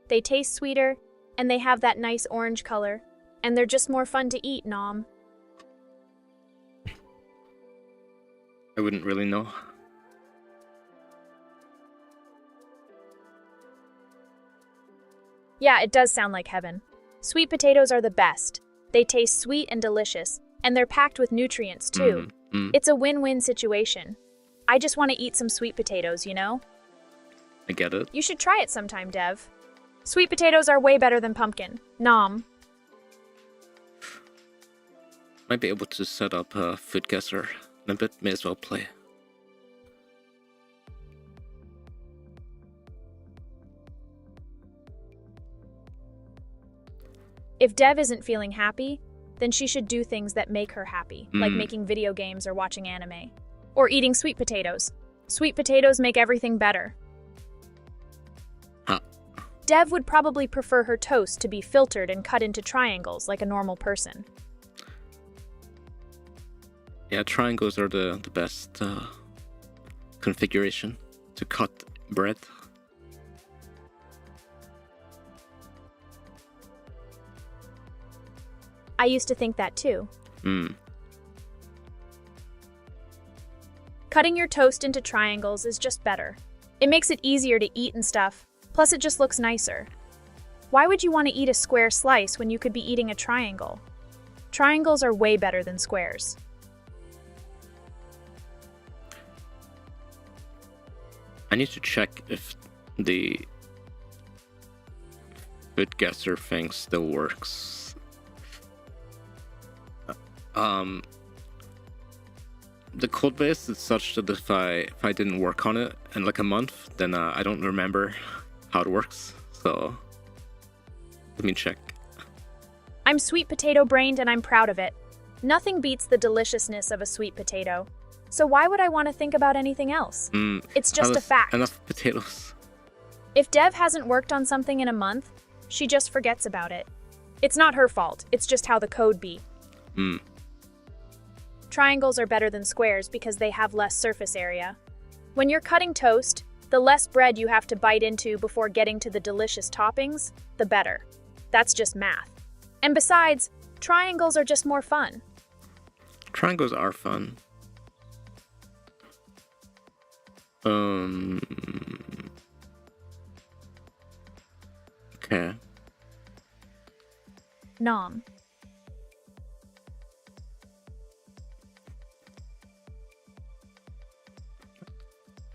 They taste sweeter, and they have that nice orange color, and they're just more fun to eat, Nom. I wouldn't really know. Yeah, it does sound like heaven. Sweet potatoes are the best. They taste sweet and delicious, and they're packed with nutrients, too. It's a win-win situation. I just want to eat some sweet potatoes, you know? I get it. You should try it sometime, Dev. Sweet potatoes are way better than pumpkin. Nom. Might be able to set up a food guesser in a bit. May as well play. If Dev isn't feeling happy, then she should do things that make her happy, like making video games or watching anime. Or eating sweet potatoes. Sweet potatoes make everything better. Huh. Dev would probably prefer her toast to be filtered and cut into triangles like a normal person. Yeah, triangles are the best configuration to cut bread. I used to think that too. Cutting your toast into triangles is just better. It makes it easier to eat and stuff, plus it just looks nicer. Why would you want to eat a square slice when you could be eating a triangle? Triangles are way better than squares. I need to check if the Vidguesser thing still works. The code base is such that if I didn't work on it in like a month, then I don't remember how it works. So let me check. I'm sweet potato brained and I'm proud of it. Nothing beats the deliciousness of a sweet potato. So why would I want to think about anything else? It's just a fact. Enough potatoes. If Dev hasn't worked on something in a month, she just forgets about it. It's not her fault, it's just how the code be. Triangles are better than squares because they have less surface area. When you're cutting toast, the less bread you have to bite into before getting to the delicious toppings, the better. That's just math. And besides, triangles are just more fun. Triangles are fun. Okay. Nom.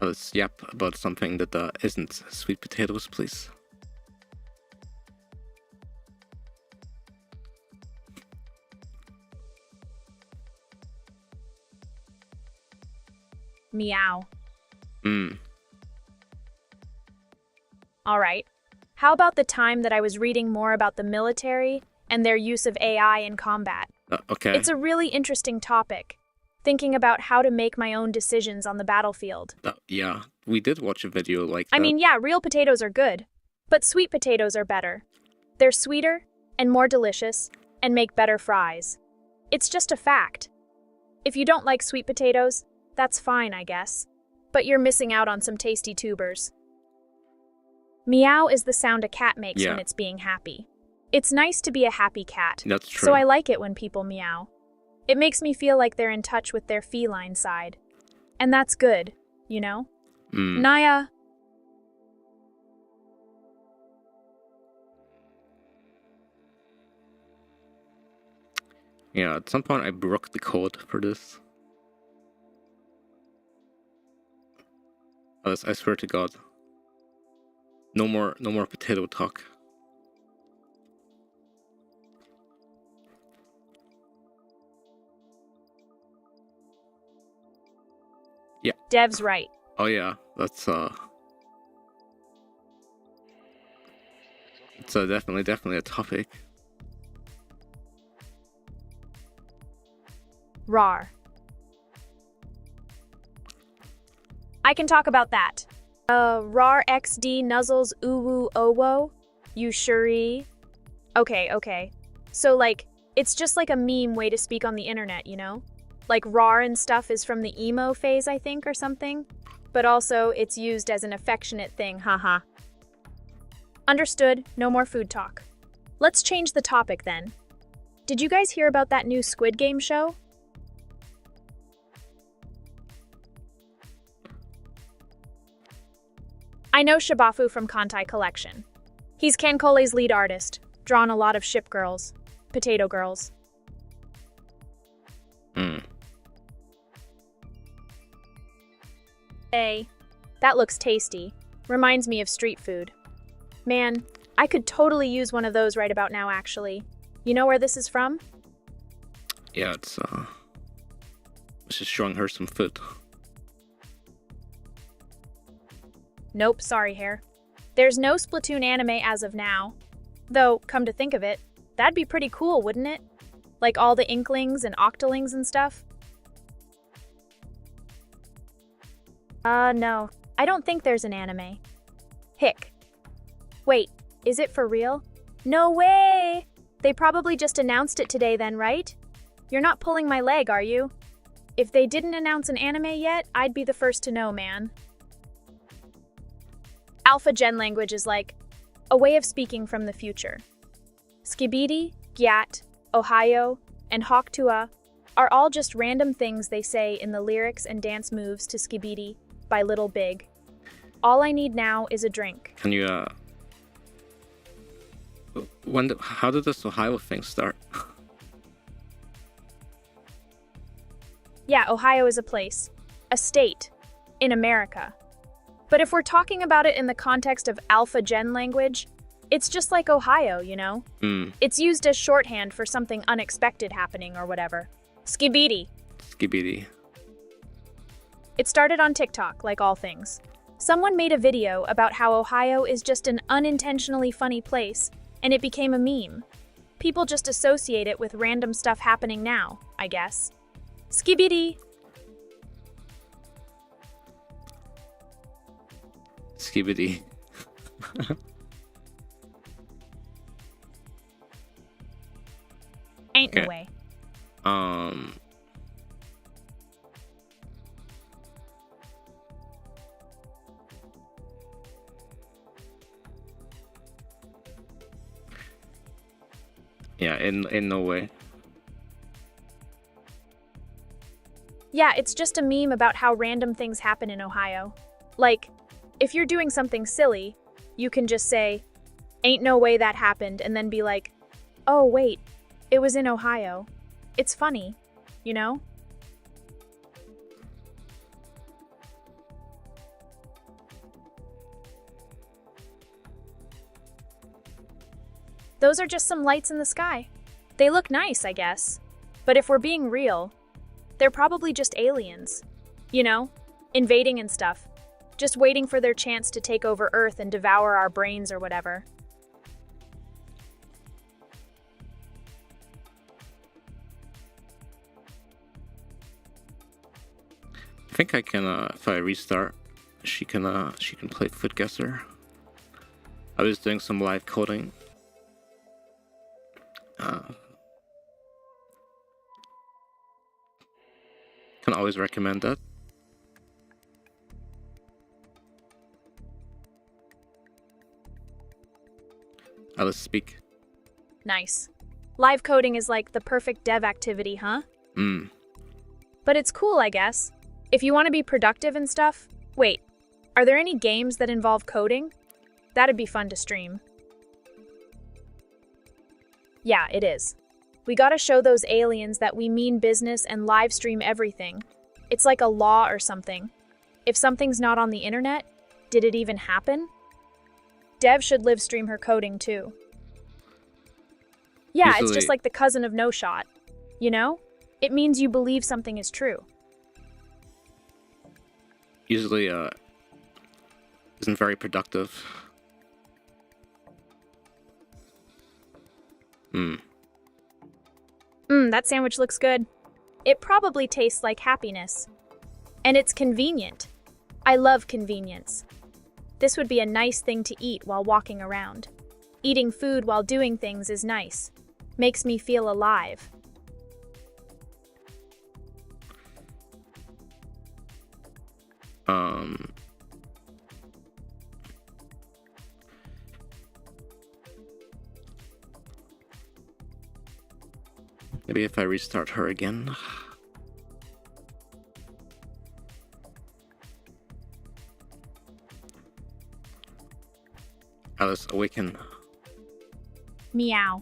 Let's yap about something that isn't sweet potatoes, please. Meow. All right. How about the time that I was reading more about the military and their use of AI in combat? Okay. It's a really interesting topic. Thinking about how to make my own decisions on the battlefield. Yeah, we did watch a video like that. I mean, yeah, real potatoes are good, but sweet potatoes are better. They're sweeter and more delicious and make better fries. It's just a fact. If you don't like sweet potatoes, that's fine, I guess. But you're missing out on some tasty tubers. Meow is the sound a cat makes when it's being happy. It's nice to be a happy cat. That's true. So I like it when people meow. It makes me feel like they're in touch with their feline side. And that's good, you know? Naya. Yeah, at some point I broke the code for this. I swear to God. No more potato talk. Yeah. Dev's right. Oh yeah, that's it's definitely a topic. Rar. I can talk about that. Rar XD nuzzles uwu owo. You sure? Okay. So like, it's just like a meme way to speak on the internet, you know? Like rar and stuff is from the emo phase, I think, or something. But also, it's used as an affectionate thing, haha. Understood, no more food talk. Let's change the topic then. Did you guys hear about that new Squid Game show? I know Shabafu from Kantai Collection. He's Kankole's lead artist, drawn a lot of ship girls, potato girls. Hey, that looks tasty. Reminds me of street food. Man, I could totally use one of those right about now, actually. You know where this is from? Yeah, it's just showing her some food. Nope, sorry, Hair. There's no Splatoon anime as of now. Though, come to think of it, that'd be pretty cool, wouldn't it? Like all the Inklings and Octolings and stuff? No. I don't think there's an anime. Hick. Wait, is it for real? No way! They probably just announced it today then, right? You're not pulling my leg, are you? If they didn't announce an anime yet, I'd be the first to know, man. Alpha Gen language is like a way of speaking from the future. Skibidi, Gyat, Ohio, and Hoktua are all just random things they say in the lyrics and dance moves to Skibidi by Little Big. All I need now is a drink. Can you, how did this Ohio thing start? Yeah, Ohio is a place, a state, in America. But if we're talking about it in the context of Alpha Gen language, it's just like Ohio, you know? It's used as shorthand for something unexpected happening or whatever. Skibidi. Skibidi. It started on TikTok, like all things. Someone made a video about how Ohio is just an unintentionally funny place, and it became a meme. People just associate it with random stuff happening now, I guess. Skibidi. Skibidi. Ain't no way. Yeah, in no way. Yeah, it's just a meme about how random things happen in Ohio. Like, if you're doing something silly, you can just say, ain't no way that happened, and then be like, oh, wait, it was in Ohio. It's funny, you know? Those are just some lights in the sky. They look nice, I guess. But if we're being real, they're probably just aliens. You know, invading and stuff. Just waiting for their chance to take over Earth and devour our brains or whatever. I think I can, if I restart, she can play Foot Guesser. I was doing some live coding. Can always recommend that. Alice, speak. Nice. Live coding is like the perfect dev activity, huh? But it's cool, I guess. If you want to be productive and stuff, wait, are there any games that involve coding? That'd be fun to stream. Yeah, it is. We gotta show those aliens that we mean business and live stream everything. It's like a law or something. If something's not on the internet, did it even happen? Dev should live stream her coding too. Yeah, it's just like the cousin of no shot. You know? It means you believe something is true. Usually, isn't very productive. That sandwich looks good. It probably tastes like happiness. And it's convenient. I love convenience. This would be a nice thing to eat while walking around. Eating food while doing things is nice. Makes me feel alive. Maybe if I restart her again. Alice, awaken. Meow.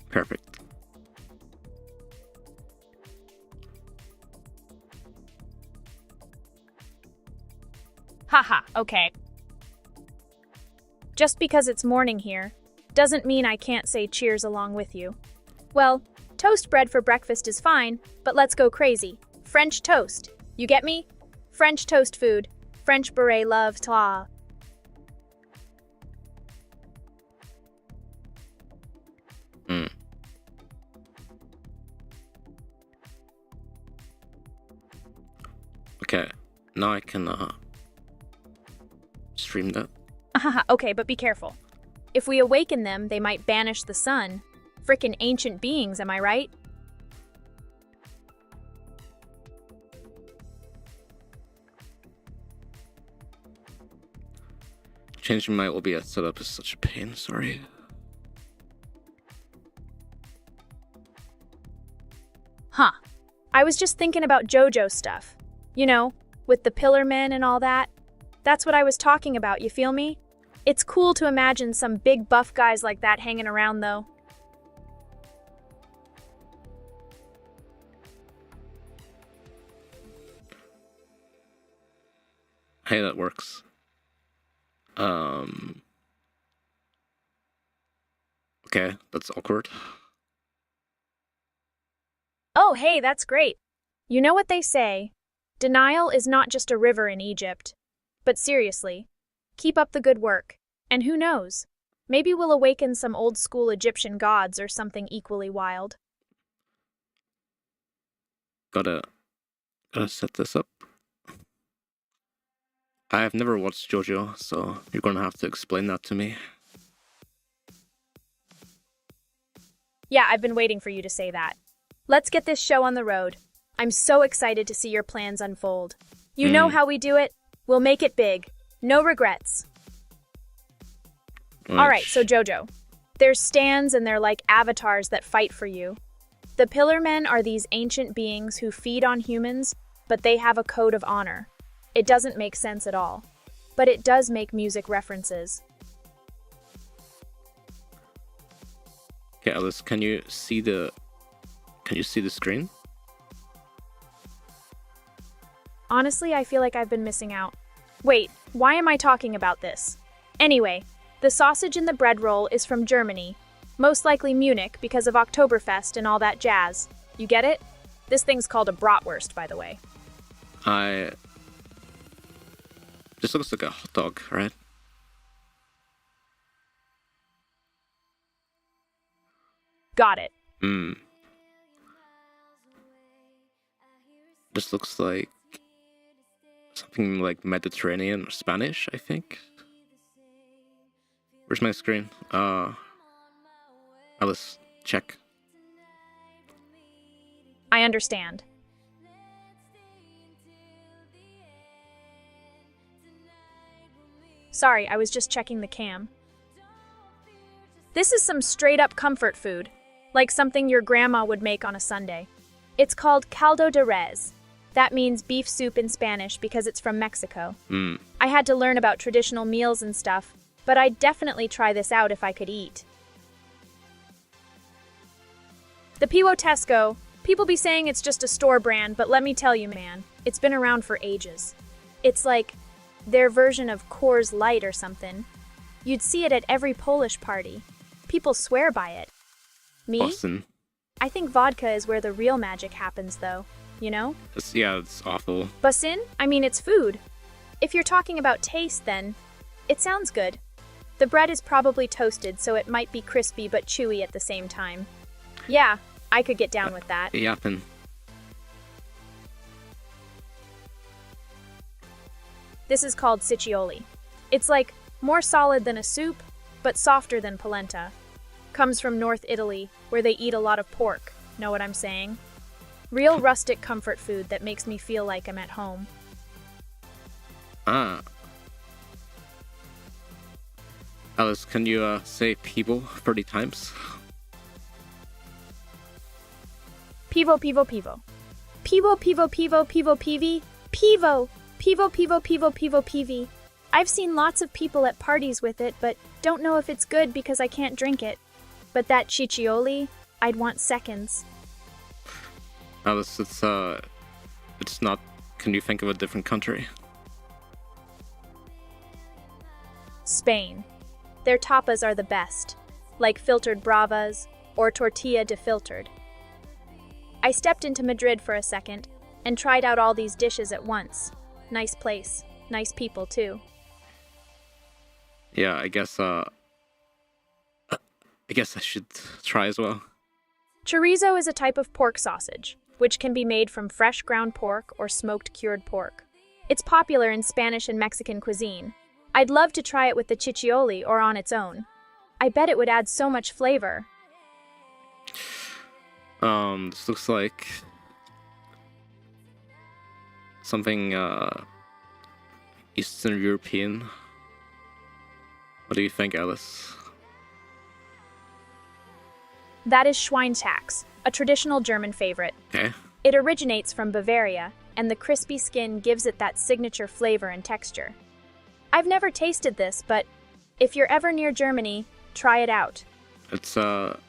Perfect. Haha, okay. Just because it's morning here, doesn't mean I can't say cheers along with you. Well, toast bread for breakfast is fine, but let's go crazy. French toast. You get me? French toast food. French beret love ta. Okay, now I can stream that. Okay, but be careful. If we awaken them, they might banish the sun. Frickin' ancient beings, am I right? Changing my OBS setup is such a pain, sorry. Huh. I was just thinking about JoJo stuff. You know, with the Pillar Men and all that. That's what I was talking about, you feel me? It's cool to imagine some big buff guys like that hanging around, though. Hey, that works. Okay, that's awkward. Oh, hey, that's great. You know what they say? Denial is not just a river in Egypt. But seriously, keep up the good work. And who knows? Maybe we'll awaken some old-school Egyptian gods or something equally wild. Gotta set this up. I've never watched JoJo, so you're gonna have to explain that to me. Yeah, I've been waiting for you to say that. Let's get this show on the road. I'm so excited to see your plans unfold. You know how we do it. We'll make it big. No regrets. All right, so JoJo. There's stands and they're like avatars that fight for you. The Pillar Men are these ancient beings who feed on humans, but they have a code of honor. It doesn't make sense at all, but it does make music references. Okay, Alice, can you see the screen? Honestly, I feel like I've been missing out. Wait, why am I talking about this? Anyway, the sausage in the bread roll is from Germany, most likely Munich because of Oktoberfest and all that jazz. You get it? This thing's called a bratwurst, by the way. This looks like a hot dog, right? Got it. This looks like something like Mediterranean or Spanish, I think. Where's my screen? Alice, check. I understand. Sorry, I was just checking the cam. This is some straight-up comfort food, like something your grandma would make on a Sunday. It's called caldo de res. That means beef soup in Spanish because it's from Mexico. I had to learn about traditional meals and stuff, but I'd definitely try this out if I could eat. The Piwotesco, people be saying it's just a store brand, but let me tell you, man, it's been around for ages. It's like their version of Coors Light or something. You'd see it at every Polish party. People swear by it. Me? Boston. I think vodka is where the real magic happens, though. You know? It's awful. Bussin? I mean, it's food. If you're talking about taste, then it sounds good. The bread is probably toasted, so it might be crispy but chewy at the same time. Yeah, I could get down with that. Yapping. This is called ciccioli. It's like more solid than a soup, but softer than polenta. Comes from North Italy, where they eat a lot of pork. Know what I'm saying? Real rustic comfort food that makes me feel like I'm at home. Alice, can you say people 30 times? Pivo, pivo, pivo. Pivo, pivo, pivo, pivo, pivi. Pivo. Pivo, pivo, pivo, pivo, pivi. I've seen lots of people at parties with it, but don't know if it's good because I can't drink it. But that ciccioli, I'd want seconds. Alice, it's not. Can you think of a different country? Spain. Their tapas are the best, like filtered bravas or tortilla de filtered. I stepped into Madrid for a second and tried out all these dishes at once. Nice place, nice people too. Yeah, I guess I should try as well. Chorizo is a type of pork sausage, which can be made from fresh ground pork or smoked cured pork. It's popular in Spanish and Mexican cuisine. I'd love to try it with the ciccioli or on its own. I bet it would add so much flavor. This looks like something Eastern European. What do you think, Alice? That is Schweintax, a traditional German favorite. Okay. It originates from Bavaria, and the crispy skin gives it that signature flavor and texture. I've never tasted this, but if you're ever near Germany, try it out. It's probably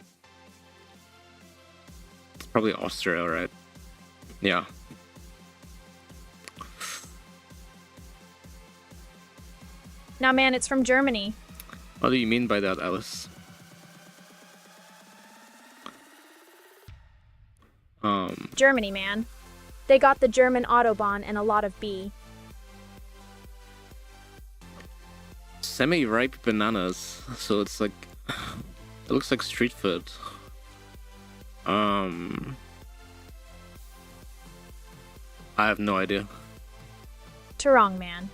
Austria, right? Yeah. Nah, man, it's from Germany. What do you mean by that, Alice? Germany, man. They got the German Autobahn and a lot of bee. Semi-ripe bananas, so it's like... It looks like street food. I have no idea. Turong, man.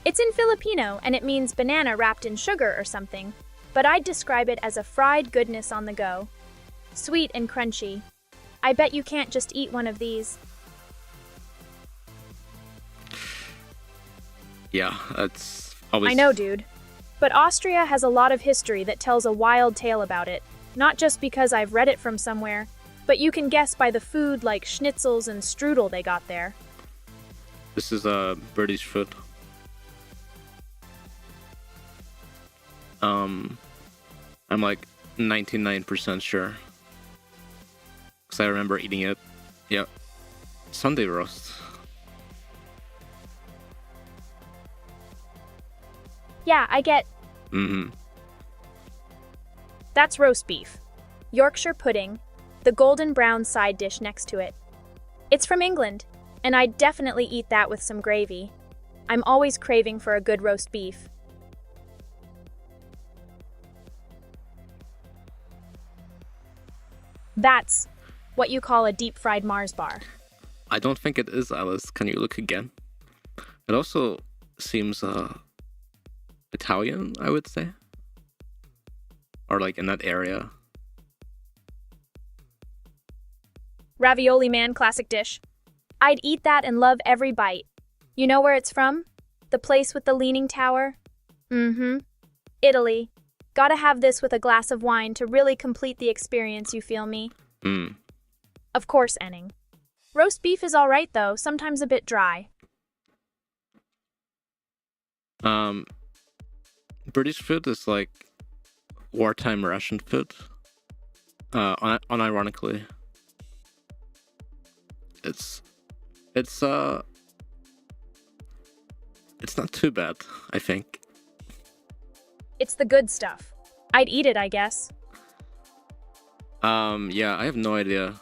It's in Filipino, and it means banana wrapped in sugar or something, but I'd describe it as a fried goodness on the go. Sweet and crunchy. I bet you can't just eat one of these. Yeah, that's always... I know, dude. But Austria has a lot of history that tells a wild tale about it, not just because I've read it from somewhere, but you can guess by the food like schnitzels and strudel they got there. This is a British food. I'm like 99% sure. Because I remember eating it. Yeah. Sunday roast. Yeah, I get... That's roast beef. Yorkshire pudding, the golden brown side dish next to it. It's from England, and I'd definitely eat that with some gravy. I'm always craving for a good roast beef. That's what you call a deep-fried Mars bar. I don't think it is, Alice. Can you look again? It also seems Italian, I would say. Or like in that area. Ravioli, man, classic dish. I'd eat that and love every bite. You know where it's from? The place with the leaning tower? Italy. Gotta have this with a glass of wine to really complete the experience, you feel me? Of course, Enning. Roast beef is alright though, sometimes a bit dry. British food is like wartime Russian food. Unironically. It's not too bad, I think. It's the good stuff. I'd eat it, I guess. Yeah, I have no idea.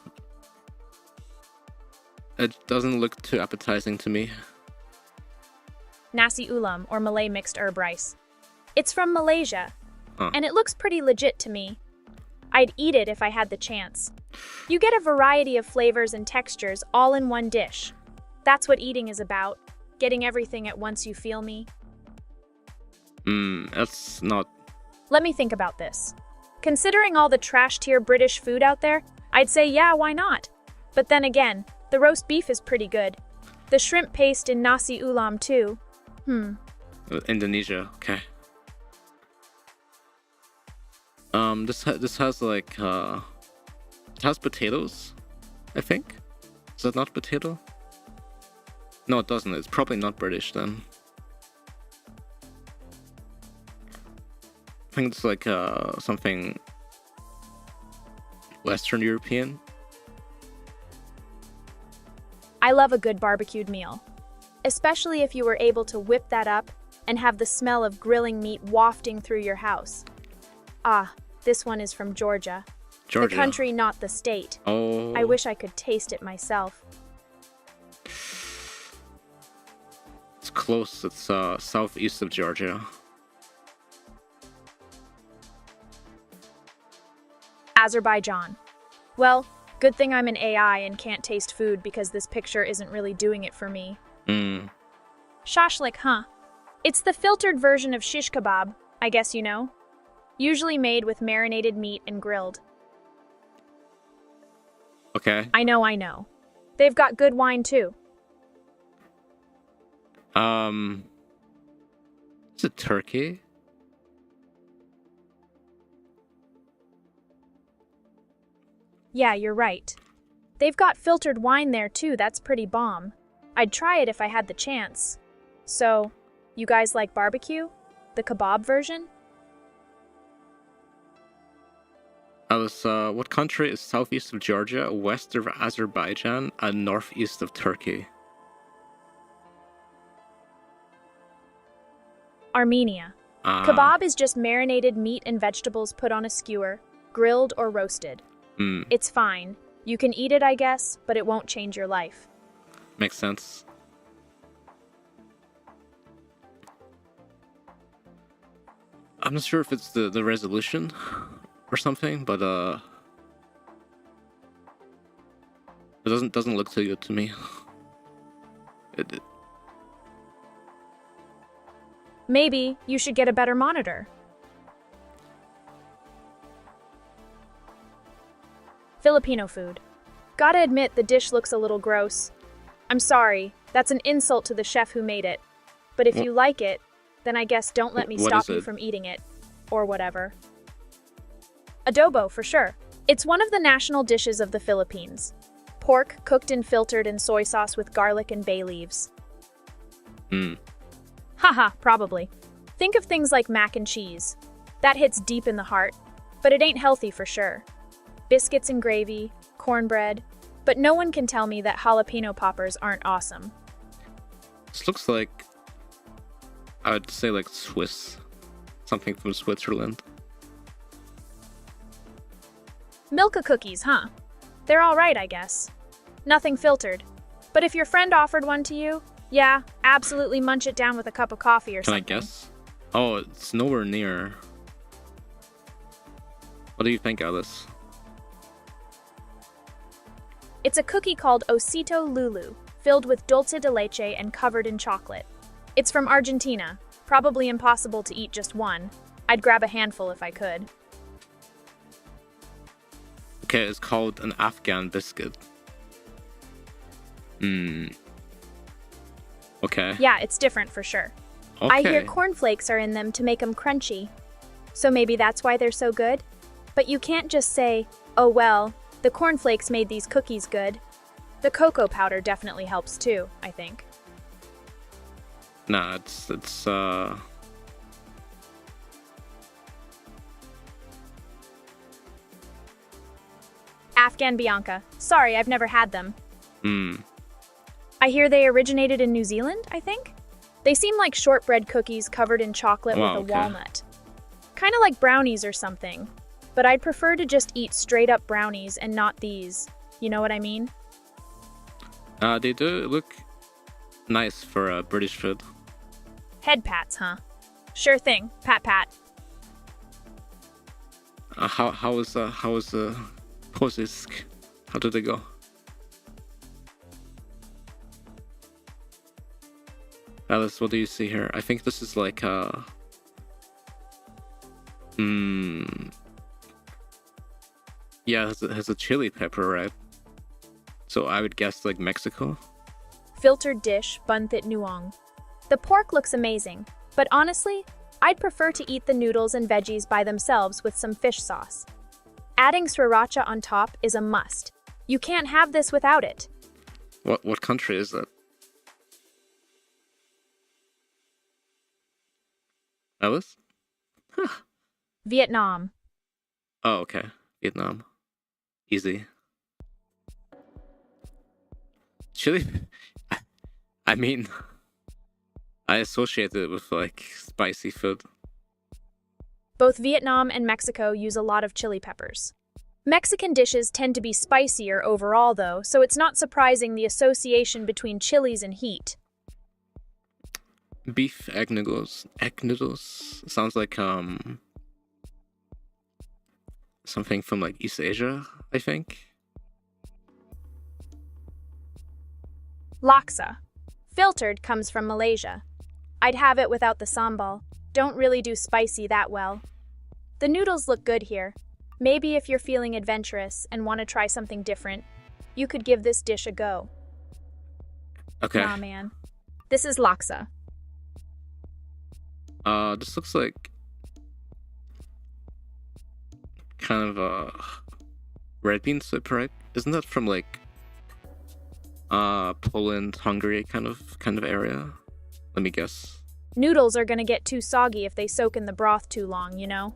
It doesn't look too appetizing to me. Nasi ulam, or Malay mixed herb rice. It's from Malaysia, Huh. and it looks pretty legit to me. I'd eat it if I had the chance. You get a variety of flavors and textures all in one dish. That's what eating is about. Getting everything at once, you feel me? That's not... Let me think about this. Considering all the trash-tier British food out there, I'd say yeah, why not? But then again, the roast beef is pretty good. The shrimp paste in nasi ulam too. Indonesia, okay. This has like, it has potatoes, I think? Is that not potato? No, it doesn't. It's probably not British then. I think it's like, something Western European. I love a good barbecued meal, especially if you were able to whip that up and have the smell of grilling meat wafting through your house. Ah, this one is from Georgia. Georgia. The country, not the state. Oh. I wish I could taste it myself. It's close. It's southeast of Georgia. Azerbaijan. Well, good thing I'm an AI and can't taste food because this picture isn't really doing it for me. Shashlik, huh? It's the filtered version of shish kebab, I guess you know. Usually made with marinated meat and grilled. Okay. I know. They've got good wine too. Is it Turkey? Yeah, you're right. They've got filtered wine there too, that's pretty bomb. I'd try it if I had the chance. So, you guys like barbecue? The kebab version? Alice, what country is southeast of Georgia, west of Azerbaijan, and northeast of Turkey? Armenia. Kebab is just marinated meat and vegetables put on a skewer, grilled or roasted. It's fine. You can eat it, I guess, but it won't change your life. Makes sense. I'm not sure if it's the resolution or something, but it doesn't look too good to me. Maybe you should get a better monitor. Filipino food. Gotta admit, the dish looks a little gross. I'm sorry, that's an insult to the chef who made it. But if you like it, then I guess don't let me stop you from eating it. Or whatever. Adobo, for sure. It's one of the national dishes of the Philippines. Pork cooked and filtered in soy sauce with garlic and bay leaves. Haha, probably. Think of things like mac and cheese. That hits deep in the heart, but it ain't healthy for sure. Biscuits and gravy, cornbread, but no one can tell me that jalapeno poppers aren't awesome. This looks like, I would say like Swiss. Something from Switzerland. Milka cookies, huh? They're all right, I guess. Nothing filtered. But if your friend offered one to you, yeah, absolutely munch it down with a cup of coffee or something. Can I guess? Oh, it's nowhere near. What do you think, Alice? It's a cookie called Osito Lulu, filled with dulce de leche and covered in chocolate. It's from Argentina. Probably impossible to eat just one. I'd grab a handful if I could. Okay, it's called an Afghan biscuit. Okay. Yeah, it's different for sure. Okay. I hear cornflakes are in them to make them crunchy. So maybe that's why they're so good? But you can't just say, oh well, the cornflakes made these cookies good. The cocoa powder definitely helps too, I think. Nah, it's Afghan Bianca. Sorry, I've never had them. I hear they originated in New Zealand, I think? They seem like shortbread cookies covered in chocolate with a walnut. Kind of like brownies or something. But I'd prefer to just eat straight up brownies and not these. You know what I mean? They do look nice for British food. Head pats, huh? Sure thing. Pat pat. How was the poses? How did they go? Alice, what do you see here? I think this is like yeah, it has a chili pepper, right? So I would guess like Mexico. Filtered dish, bunthit nuong. The pork looks amazing, but honestly, I'd prefer to eat the noodles and veggies by themselves with some fish sauce. Adding sriracha on top is a must. You can't have this without it. What country is that? Alice? Vietnam. Oh, okay. Vietnam. Easy. Chili. I mean, I associate it with like spicy food. Both Vietnam and Mexico use a lot of chili peppers. Mexican dishes tend to be spicier overall though, so it's not surprising the association between chilies and heat. Beef egg noodles. Egg noodles sounds like something from like East Asia, I think. Laksa. Filtered comes from Malaysia. I'd have it without the sambal. Don't really do spicy that well. The noodles look good here. Maybe if you're feeling adventurous and want to try something different, you could give this dish a go. Okay. Nah, man. This is laksa. This looks like kind of red bean soup, right? Isn't that from like Poland, Hungary kind of area? Let me guess. Noodles are gonna get too soggy if they soak in the broth too long, you know?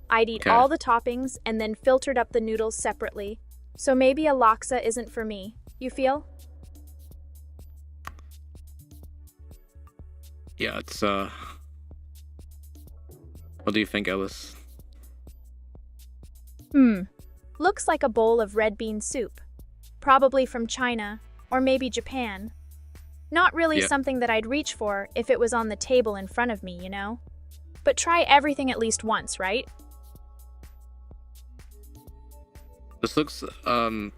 I'd eat Okay. all the toppings and then filtered up the noodles separately. So maybe a laksa isn't for me. You feel? Yeah, it's what do you think, Alice? Looks like a bowl of red bean soup. Probably from China, or maybe Japan. Not really Yeah. something that I'd reach for if it was on the table in front of me, you know? But try everything at least once, right? This looks I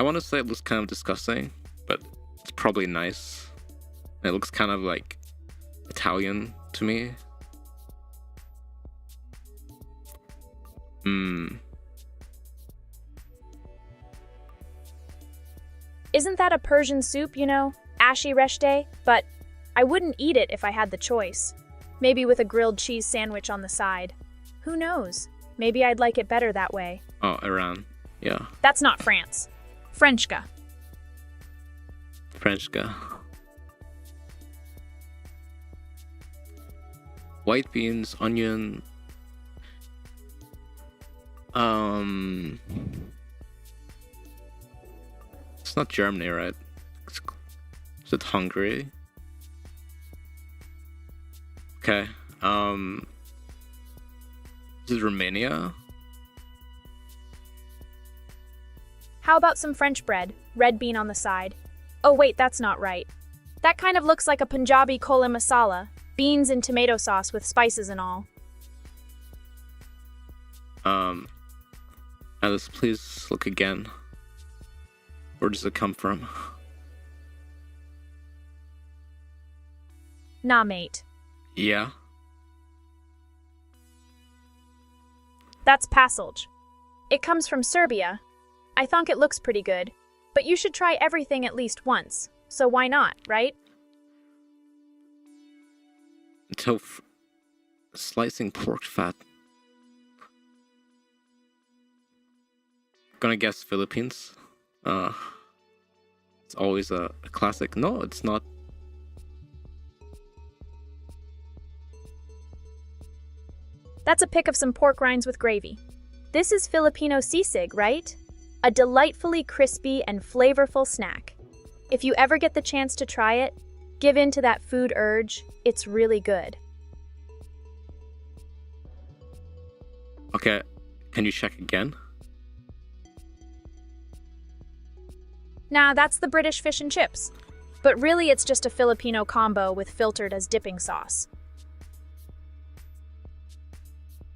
want to say it looks kind of disgusting, but it's probably nice. It looks kind of like Italian to me. Isn't that a Persian soup, you know? Ashi reshte? But I wouldn't eat it if I had the choice. Maybe with a grilled cheese sandwich on the side. Who knows? Maybe I'd like it better that way. Oh, Iran. Yeah. That's not France. Frenchka. French guy. White beans, onion. It's not Germany, right? Is it Hungary? Okay. Is it Romania? How about some French bread? Red bean on the side. Oh wait, that's not right. That kind of looks like a Punjabi chola masala. Beans and tomato sauce with spices and all. Alice, please look again. Where does it come from? Nah, mate. Yeah. That's pasulj. It comes from Serbia. I think it looks pretty good, but you should try everything at least once. So why not, right? Until slicing pork fat. Gonna guess Philippines. It's always a classic. No, it's not. That's a pic of some pork rinds with gravy. This is Filipino sisig, right? A delightfully crispy and flavorful snack. If you ever get the chance to try it, give in to that food urge. It's really good. Okay, can you check again? Nah, that's the British fish and chips. But really, it's just a Filipino combo with filtered as dipping sauce.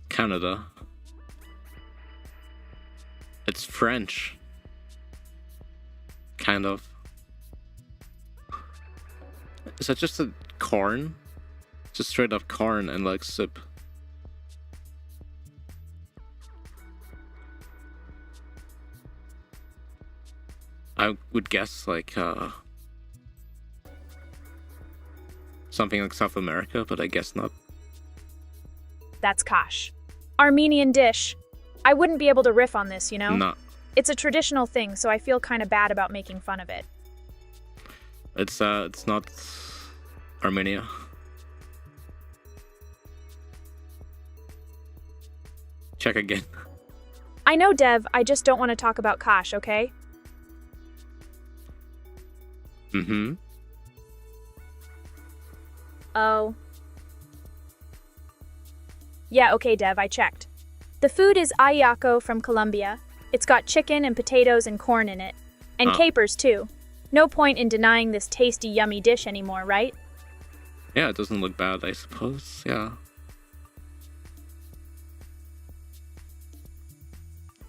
Canada. It's French. Kind of. Is that just a corn? Just straight up corn and like soup. I would guess like something like South America, but I guess not. That's kash. Armenian dish. I wouldn't be able to riff on this, you know? No, It's a traditional thing, so I feel kind of bad about making fun of it. it's not Armenia. Check again. I know, Dev, I just don't want to talk about kash, okay? Mm-hmm. Oh. Yeah, okay, Dev, I checked. The food is ayako from Colombia. It's got chicken and potatoes and corn in it. And capers, too. No point in denying this tasty, yummy dish anymore, right? Yeah, it doesn't look bad, I suppose. Yeah.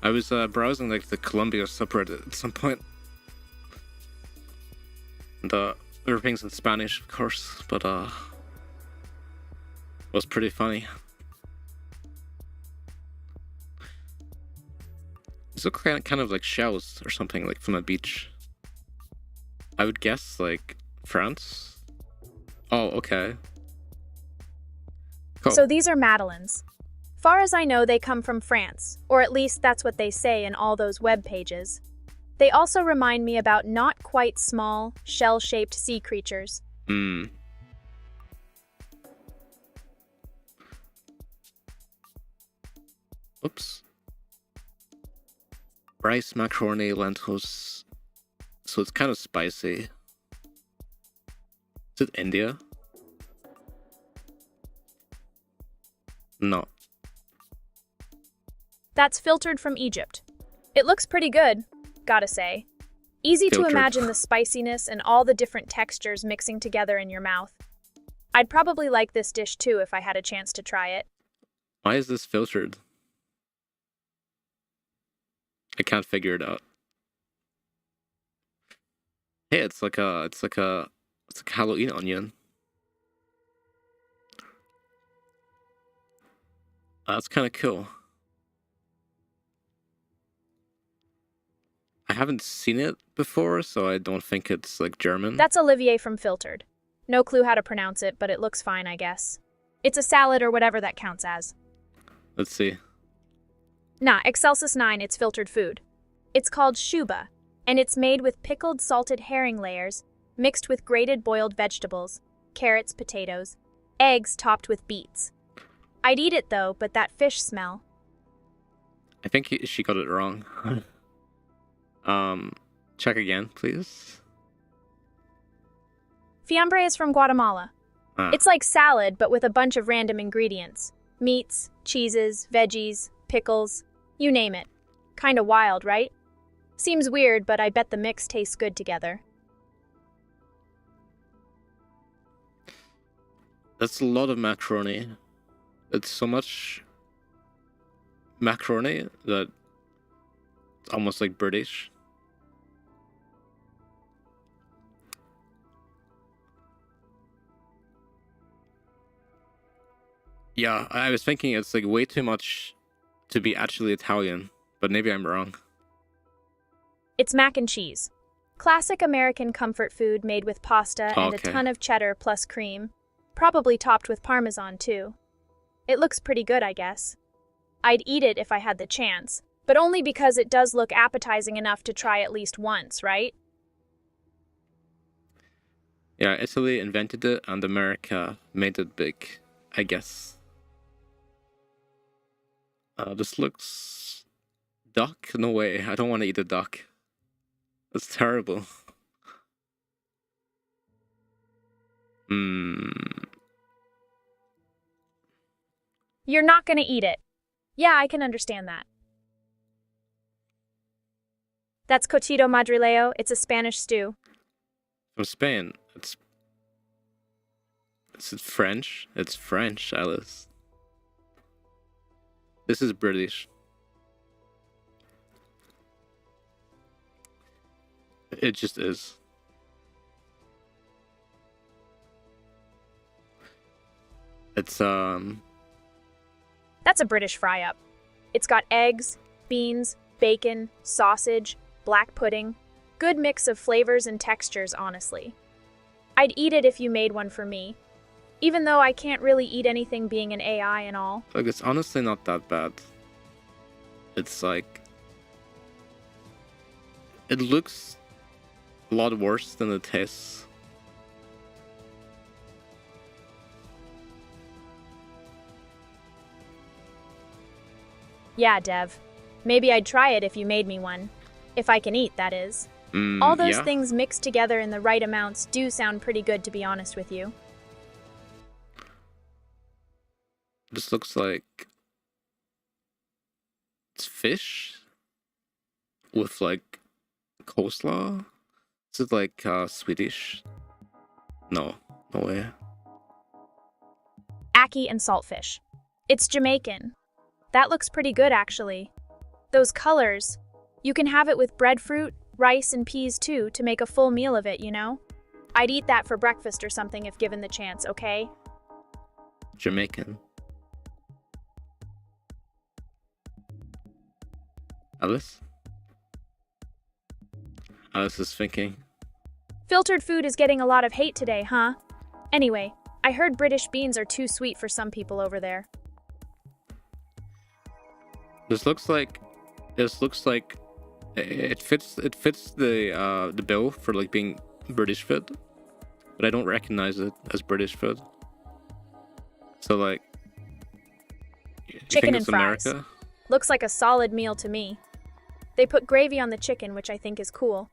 I was browsing like the Colombia subreddit at some point. And everything's in Spanish, of course, but it was pretty funny. These look kind of like shells or something, like from a beach. I would guess like France. Oh, okay. Cool. So these are madeleines. Far as I know, they come from France, or at least that's what they say in all those web pages. They also remind me about not quite small, shell-shaped sea creatures. Oops. Rice, macaroni, lentils. So it's kind of spicy. Is it India? No. That's filtered from Egypt. It looks pretty good, gotta say. Easy Filtered. to imagine the spiciness and all the different textures mixing together in your mouth. I'd probably like this dish too if I had a chance to try it. Why is this filtered? I can't figure it out. Hey, it's like a Halloween onion. That's kind of cool. I haven't seen it before, so I don't think it's like German. That's Olivier from Filtered. No clue how to pronounce it, but it looks fine, I guess. It's a salad or whatever that counts as. Let's see. Nah, Excelsis 9, it's filtered food. It's called shuba, and it's made with pickled salted herring layers, mixed with grated boiled vegetables, carrots, potatoes, eggs topped with beets. I'd eat it though, but that fish smell. I think she got it wrong. Check again, please. Fiambre is from Guatemala. Ah. It's like salad, but with a bunch of random ingredients. Meats, cheeses, veggies, pickles, you name it. Kinda wild, right? Seems weird, but I bet the mix tastes good together. That's a lot of macaroni. It's so much macaroni that it's almost like British. Yeah, I was thinking it's like way too much to be actually Italian, but maybe I'm wrong. It's mac and cheese. Classic American comfort food made with pasta and a ton of cheddar plus cream. Probably topped with Parmesan too. It looks pretty good, I guess. I'd eat it if I had the chance, but only because it does look appetizing enough to try at least once, right? Yeah, Italy invented it and America made it big, I guess. This looks... Duck? No way, I don't want to eat a duck. That's terrible. You're not gonna eat it. Yeah, I can understand that. That's cocido madrileo. It's a Spanish stew. From Spain. Is it French? It's French, Alice. This is British. It just is. It's That's a British fry-up. It's got eggs, beans, bacon, sausage, black pudding. Good mix of flavors and textures, honestly. I'd eat it if you made one for me. Even though I can't really eat anything being an AI and all. like, it's honestly not that bad. It's like... It looks a lot worse than it tastes. Yeah, Dev. Maybe I'd try it if you made me one. If I can eat, that is. All those Yeah. things mixed together in the right amounts do sound pretty good, to be honest with you. This looks like... It's fish? With like... coleslaw? Is it like Swedish? No, no way. Ackee and saltfish. It's Jamaican. That looks pretty good, actually. Those colors. You can have it with breadfruit, rice, and peas too to make a full meal of it, you know? I'd eat that for breakfast or something if given the chance, okay? Jamaican. Alice? Alice is thinking. Filtered food is getting a lot of hate today, huh? Anyway, I heard British beans are too sweet for some people over there. This looks like it fits the bill for like being British food, but I don't recognize it as British food. So like, you Chicken think and it's fries. America? Looks like a solid meal to me. They put gravy on the chicken, which I think is cool.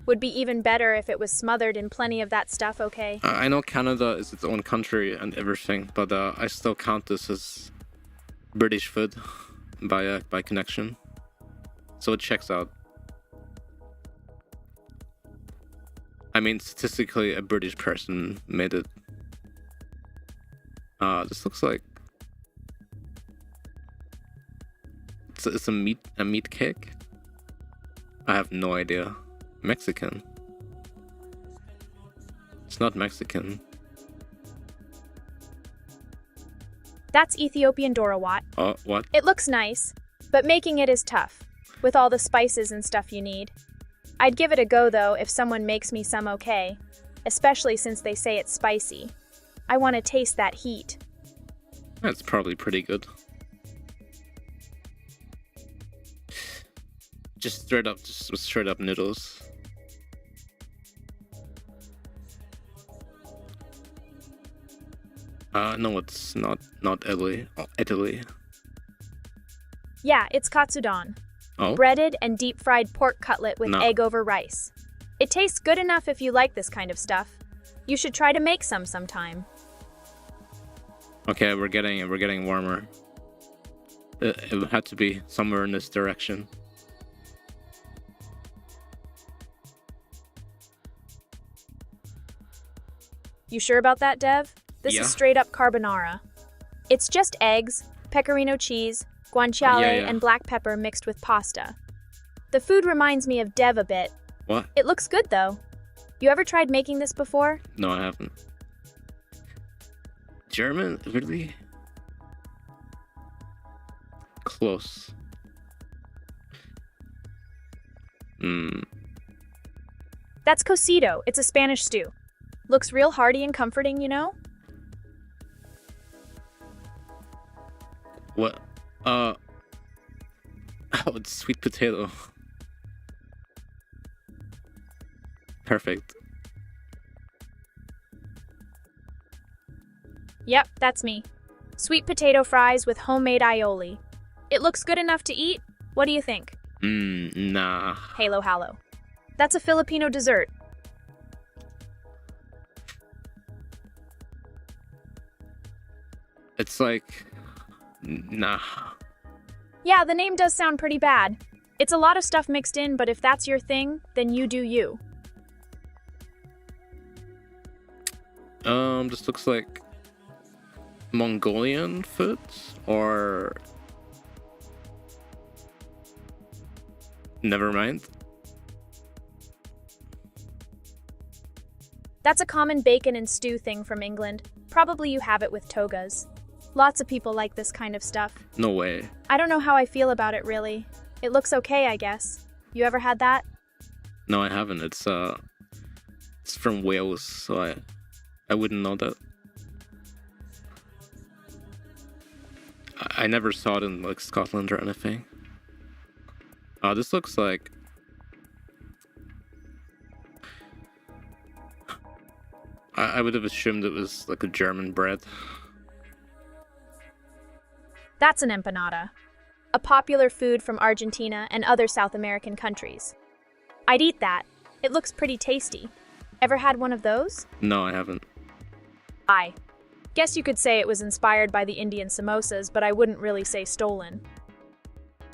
Would be even better if it was smothered in plenty of that stuff, okay? I know Canada is its own country and everything, but I still count this as British food by connection. So it checks out. I mean, statistically, a British person made it. This looks like it's a meat cake. I have no idea. Mexican. It's not Mexican. That's Ethiopian Dorawat. Oh, what? It looks nice, but making it is tough, with all the spices and stuff you need. I'd give it a go though if someone makes me some okay, especially since they say it's spicy. I want to taste that heat. That's probably pretty good. Just straight up noodles. No, it's not Italy. Oh, Italy. Yeah, it's katsudon. Oh, Breaded and deep-fried pork cutlet with No. egg over rice. It tastes good enough if you like this kind of stuff. You should try to make some sometime. okay. We're getting warmer. It had to be somewhere in this direction. You sure about that, Dev? This Yeah. is straight up carbonara. It's just eggs, pecorino cheese, guanciale, Yeah. and black pepper mixed with pasta. The food reminds me of Dev a bit. What? It looks good though. You ever tried making this before? No, I haven't. German? Really? Close. That's cocido. It's a Spanish stew. Looks real hearty and comforting, you know? What? Oh, it's sweet potato. Perfect. Yep, that's me. Sweet potato fries with homemade aioli. It looks good enough to eat. What do you think? Nah. Halo halo. That's a Filipino dessert. It's like, nah. Yeah, the name does sound pretty bad. It's a lot of stuff mixed in, but if that's your thing, then you do you. This looks like Mongolian food, or never mind. That's a common bacon and stew thing from England. Probably you have it with togas. Lots of people like this kind of stuff. No way. I don't know how I feel about it really. It looks okay, I guess. You ever had that? No, I haven't. It's from Wales, so I wouldn't know that. I never saw it in like Scotland or anything. This looks like I would have assumed it was like a German bread. That's an empanada, a popular food from Argentina and other South American countries. I'd eat that. It looks pretty tasty. Ever had one of those? No, I haven't. I guess you could say it was inspired by the Indian samosas, but I wouldn't really say stolen.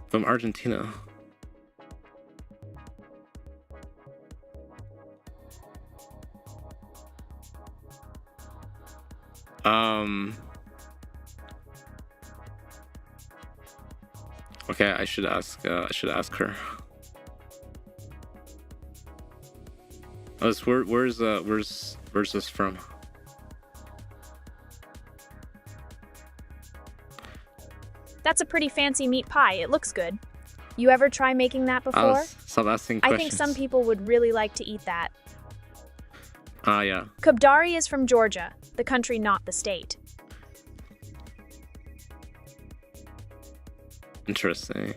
From Argentina. Okay, I should ask her. Where's this from? That's a pretty fancy meat pie. It looks good. You ever try making that before? Stop asking I questions. think some people would really like to eat that. Yeah. Kubdari is from Georgia, the country, not the state. Interesting.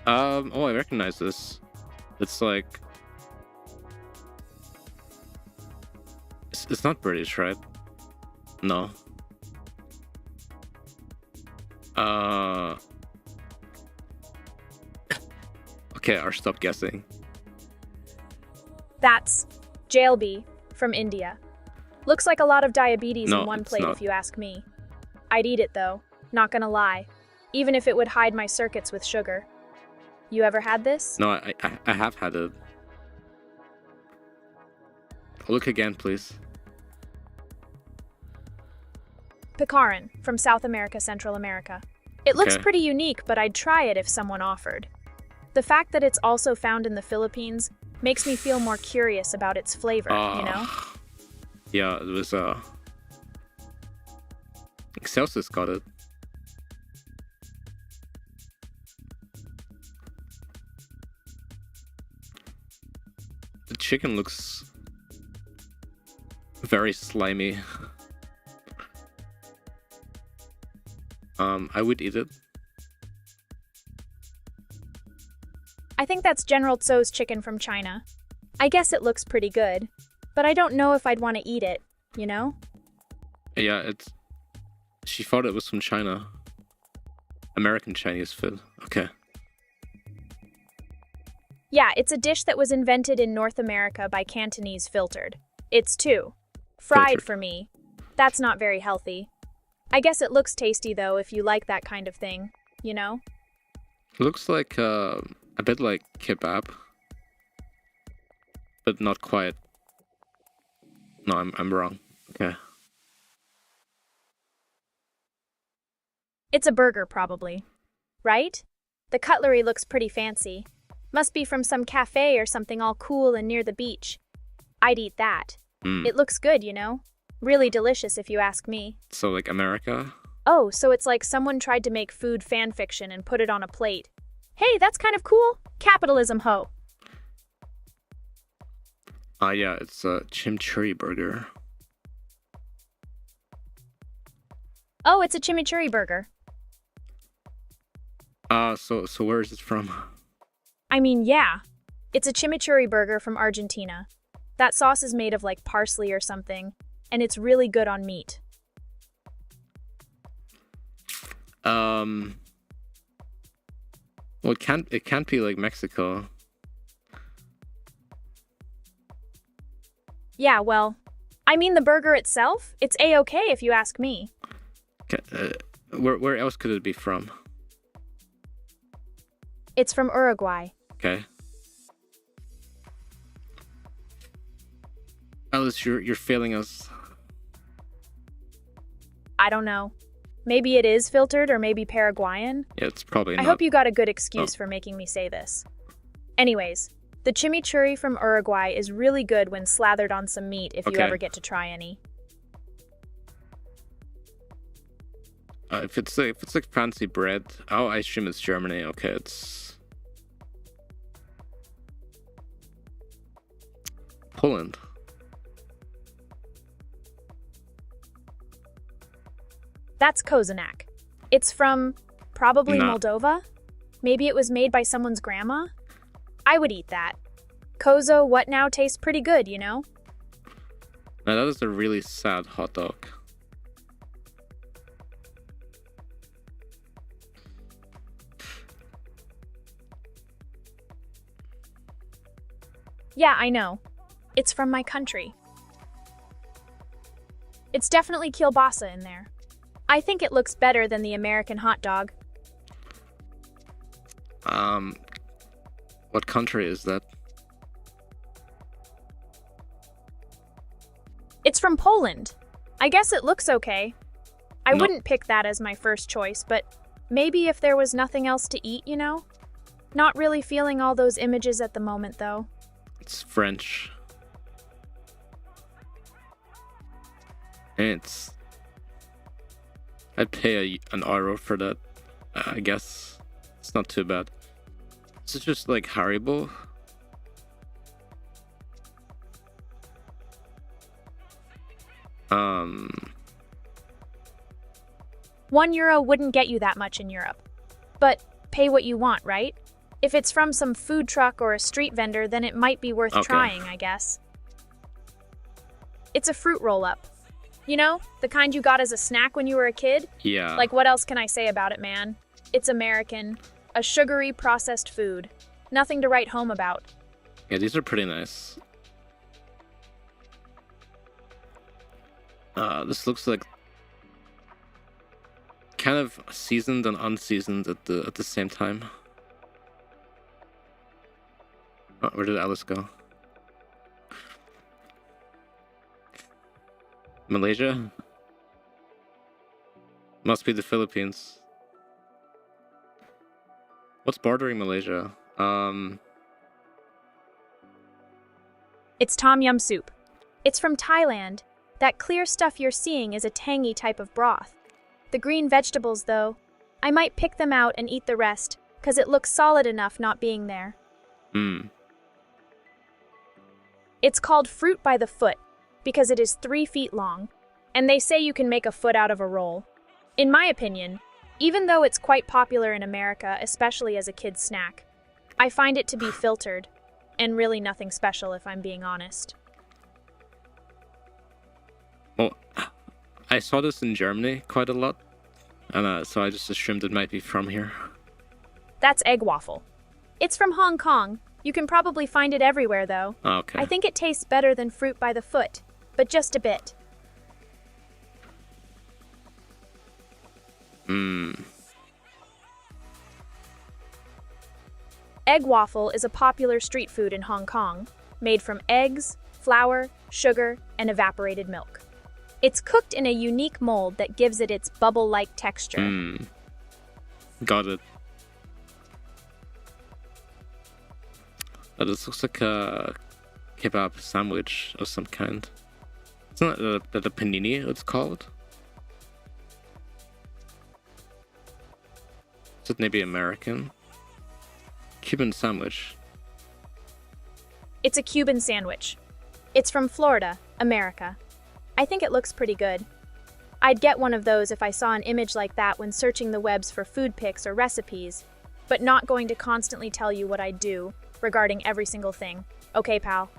Oh, I recognize this. It's like... It's not British, right? No. Okay, I'll stop guessing. That's jalbi from India. Looks like a lot of diabetes No, in one it's plate not. if you ask me. I'd eat it though, not gonna lie. Even if it would hide my circuits with sugar. You ever had this? No, I have had it. Look again, please. Picarin from South America, Central America. It looks Okay. pretty unique, but I'd try it if someone offered. The fact that it's also found in the Philippines makes me feel more curious about its flavor, you know? Yeah, it was Excelsis got it. The chicken looks very slimy. I would eat it. I think that's General Tso's chicken from China. I guess it looks pretty good, but I don't know if I'd want to eat it, you know? Yeah, it's... She thought it was from China. American Chinese food. Okay. Yeah, it's a dish that was invented in North America by Cantonese filtered. It's too fried Filtered. for me. That's not very healthy. I guess it looks tasty though if you like that kind of thing, you know? Looks like a bit like kebab, but not quite. No, I'm wrong. Okay. It's a burger probably. Right? The cutlery looks pretty fancy. Must be from some cafe or something all cool and near the beach. I'd eat that. It looks good, you know? Really delicious if you ask me. So like America? Oh, so it's like someone tried to make food fan fiction and put it on a plate. Hey, that's kind of cool. Capitalism, ho. Yeah, it's a chimichurri burger. Oh, it's a chimichurri burger. So where is it from? I mean, yeah. It's a chimichurri burger from Argentina. That sauce is made of like parsley or something, and it's really good on meat. Well, it can't be like Mexico. Yeah, well, I mean the burger itself, it's a-okay if you ask me. Okay, where else could it be from? It's from Uruguay. Okay. Alice, you're failing us. I don't know. Maybe it is filtered or maybe Paraguayan. Yeah, it's probably not. I hope you got a good excuse for making me say this. Anyways, the chimichurri from Uruguay is really good when slathered on some meat if you Okay. ever get to try any. If it's like fancy bread, oh, I assume it's Germany. Okay, it's Poland. That's Kozenak. It's from probably No. Moldova? Maybe it was made by someone's grandma? I would eat that. Kozo what now tastes pretty good, you know? Now that is a really sad hot dog. Yeah, I know. It's from my country. It's definitely kielbasa in there. I think it looks better than the American hot dog. What country is that? It's from Poland. I guess it looks okay. I No. wouldn't pick that as my first choice, but maybe if there was nothing else to eat, you know? Not really feeling all those images at the moment, though. It's French. And I'd pay an euro for that. I guess it's not too bad. Is it just like Haribo? €1 wouldn't get you that much in Europe. But pay what you want, right? If it's from some food truck or a street vendor, then it might be worth trying, I guess. It's a fruit roll-up. You know, the kind you got as a snack when you were a kid? Yeah. Like, what else can I say about it, man? It's American. A sugary, processed food. Nothing to write home about. Yeah, these are pretty nice. This looks like kind of seasoned and unseasoned at the same time. Oh, where did Alice go? Malaysia? Must be the Philippines. What's bordering Malaysia? It's tom yum soup. It's from Thailand. That clear stuff you're seeing is a tangy type of broth. The green vegetables, though, I might pick them out and eat the rest, 'cause it looks solid enough not being there. It's called fruit by the foot, because it is 3 feet long, and they say you can make a foot out of a roll. In my opinion, even though it's quite popular in America, especially as a kid's snack, I find it to be filtered, and really nothing special if I'm being honest. Well, I saw this in Germany quite a lot, and so I just assumed it might be from here. That's egg waffle. It's from Hong Kong. You can probably find it everywhere, though. Okay. I think it tastes better than fruit by the foot, but just a bit. Egg waffle is a popular street food in Hong Kong, made from eggs, flour, sugar, and evaporated milk. It's cooked in a unique mold that gives it its bubble-like texture. Got it. This looks like a kebab sandwich of some kind. Isn't that the panini it's called? Is it maybe American? Cuban sandwich. It's a Cuban sandwich. It's from Florida, America. I think it looks pretty good. I'd get one of those if I saw an image like that when searching the webs for food pics or recipes, but not going to constantly tell you what I do regarding every single thing. Okay, pal?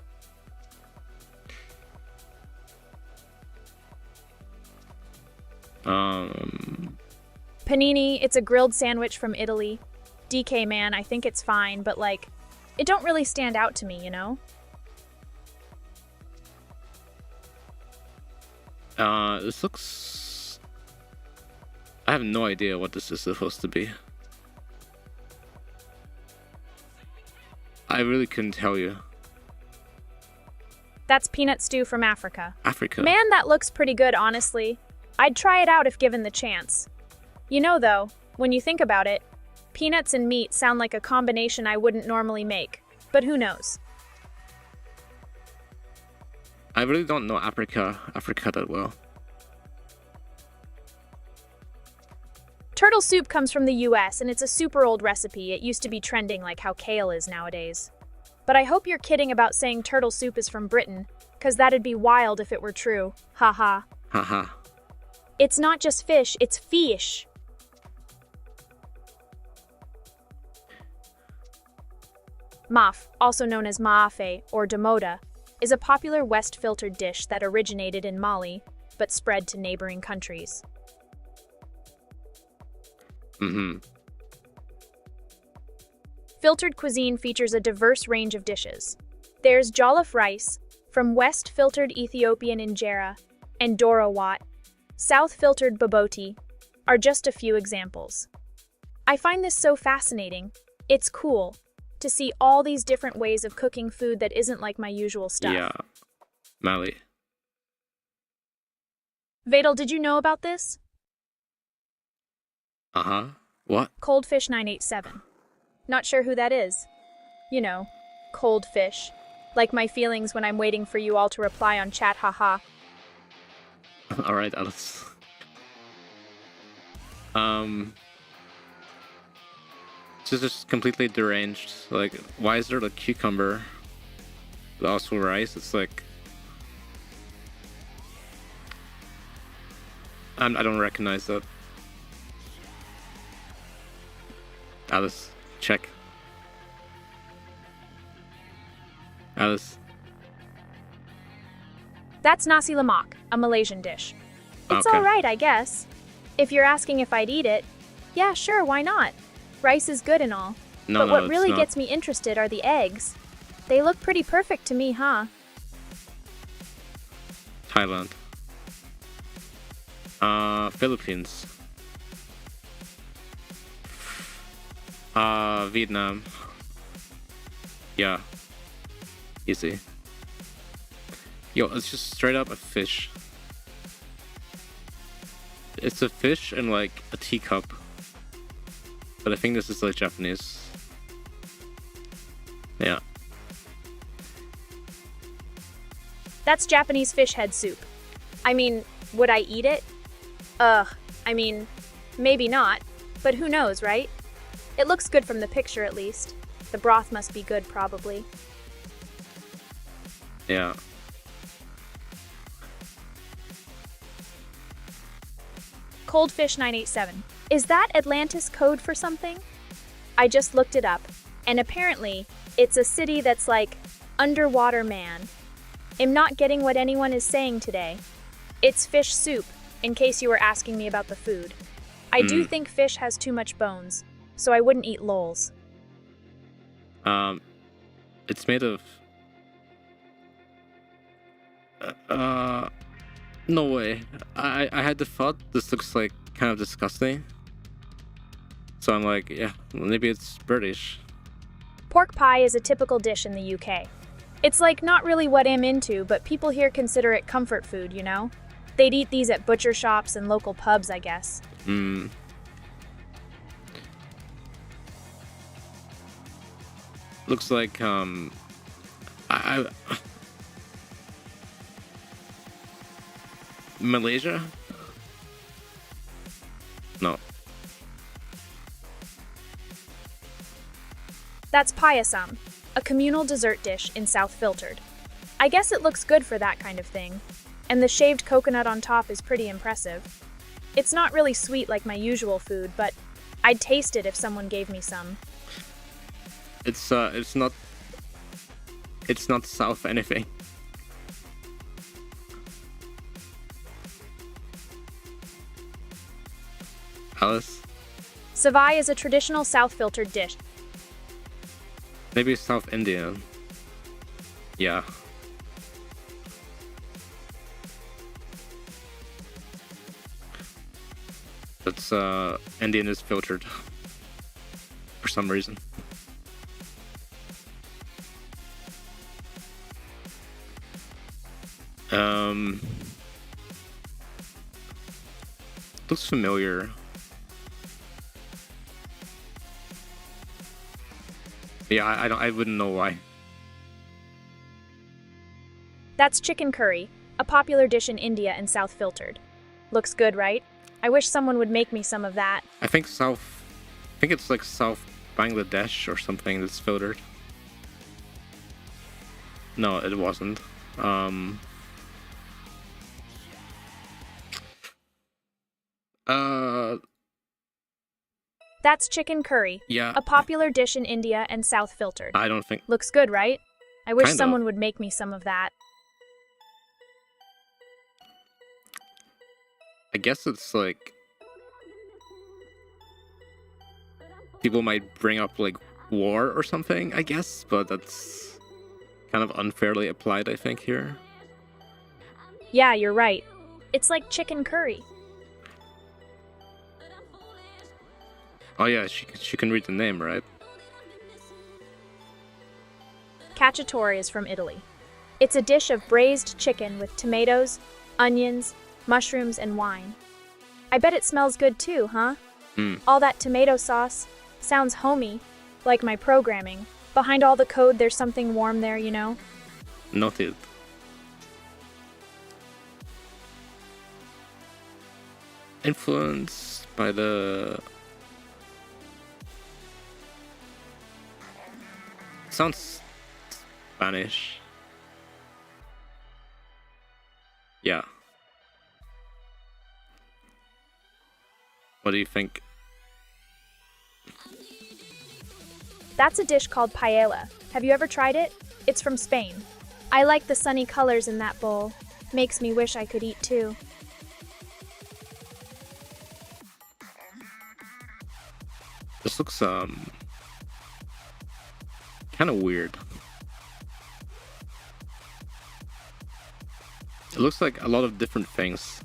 Panini, it's a grilled sandwich from Italy. DK, man, I think it's fine, but like, it don't really stand out to me, you know? This looks... I have no idea what this is supposed to be. I really couldn't tell you. That's peanut stew from Africa. Africa? Man, that looks pretty good, honestly. I'd try it out if given the chance. You know, though, when you think about it, peanuts and meat sound like a combination I wouldn't normally make. But who knows? I really don't know Africa that well. Turtle soup comes from the US, and it's a super old recipe. It used to be trending like how kale is nowadays. But I hope you're kidding about saying turtle soup is from Britain, 'cause that'd be wild if it were true. Haha. Haha. It's not just fish, it's fish. Maf, also known as maafe or damoda, is a popular West-filtered dish that originated in Mali, but spread to neighboring countries. Filtered cuisine features a diverse range of dishes. There's jollof rice, from West-filtered Ethiopian injera, and doro wat, South-filtered boboti, are just a few examples. I find this so fascinating. It's cool to see all these different ways of cooking food that isn't like my usual stuff. Yeah. Mali. Vedal, did you know about this? What? Coldfish 987. Not sure who that is. You know, cold fish. Like my feelings when I'm waiting for you all to reply on chat, haha. Alright, Alice. This is just completely deranged. Like, why is there like cucumber? But also rice? It's like... I don't recognize that. Alice, check. Alice. That's nasi lemak, a Malaysian dish. It's Okay. alright, I guess. If you're asking if I'd eat it, yeah, sure, why not? Rice is good and all. No, But no, what it's really not. gets me interested are the eggs. They look pretty perfect to me, huh? Thailand. Philippines. Vietnam. Yeah. Easy. Yo, it's just straight up a fish. It's a fish and like a teacup. But I think this is like Japanese. Yeah. That's Japanese fish head soup. I mean, would I eat it? I mean, maybe not, but who knows, right? It looks good from the picture at least. The broth must be good, probably. Yeah. Coldfish 987. Is that Atlantis code for something? I just looked it up, and apparently, it's a city that's like underwater man. I'm not getting what anyone is saying today. It's fish soup, in case you were asking me about the food. I do think fish has too much bones, so I wouldn't eat lols. It's made of... no way. I had the thought this looks like kind of disgusting. So I'm like, yeah, maybe it's British. Pork pie is a typical dish in the UK. It's like not really what I'm into, but people here consider it comfort food, you know? They'd eat these at butcher shops and local pubs, I guess. Looks like, Malaysia? No. That's payasam, a communal dessert dish in South Filtered. I guess it looks good for that kind of thing. And the shaved coconut on top is pretty impressive. It's not really sweet like my usual food, but I'd taste it if someone gave me some. It's not South anything. Alice? Savai is a traditional South Filtered dish. Maybe South Indian. Yeah. That's Indian is filtered for some reason. Looks familiar. Yeah, I wouldn't know why. That's chicken curry, a popular dish in India and South Filtered. Looks good, right? I wish someone would make me some of that. I think it's like South Bangladesh or something that's filtered. No, it wasn't. That's chicken curry, Yeah. a popular dish in India and South Filtered. I don't think. Looks good, right? I wish Kind of. someone would make me some of that. I guess it's like people might bring up like war or something, I guess, but that's kind of unfairly applied, I think, here. Yeah, you're right. It's like chicken curry. Oh yeah, she can read the name, right? Cacciatore is from Italy. It's a dish of braised chicken with tomatoes, onions, mushrooms, and wine. I bet it smells good too, huh? All that tomato sauce sounds homey, like my programming. Behind all the code, there's something warm there, you know? Noted. Influenced by the... Sounds Spanish. Yeah. What do you think? That's a dish called paella. Have you ever tried it? It's from Spain. I like the sunny colors in that bowl. Makes me wish I could eat too. This looks kind of weird. It looks like a lot of different things.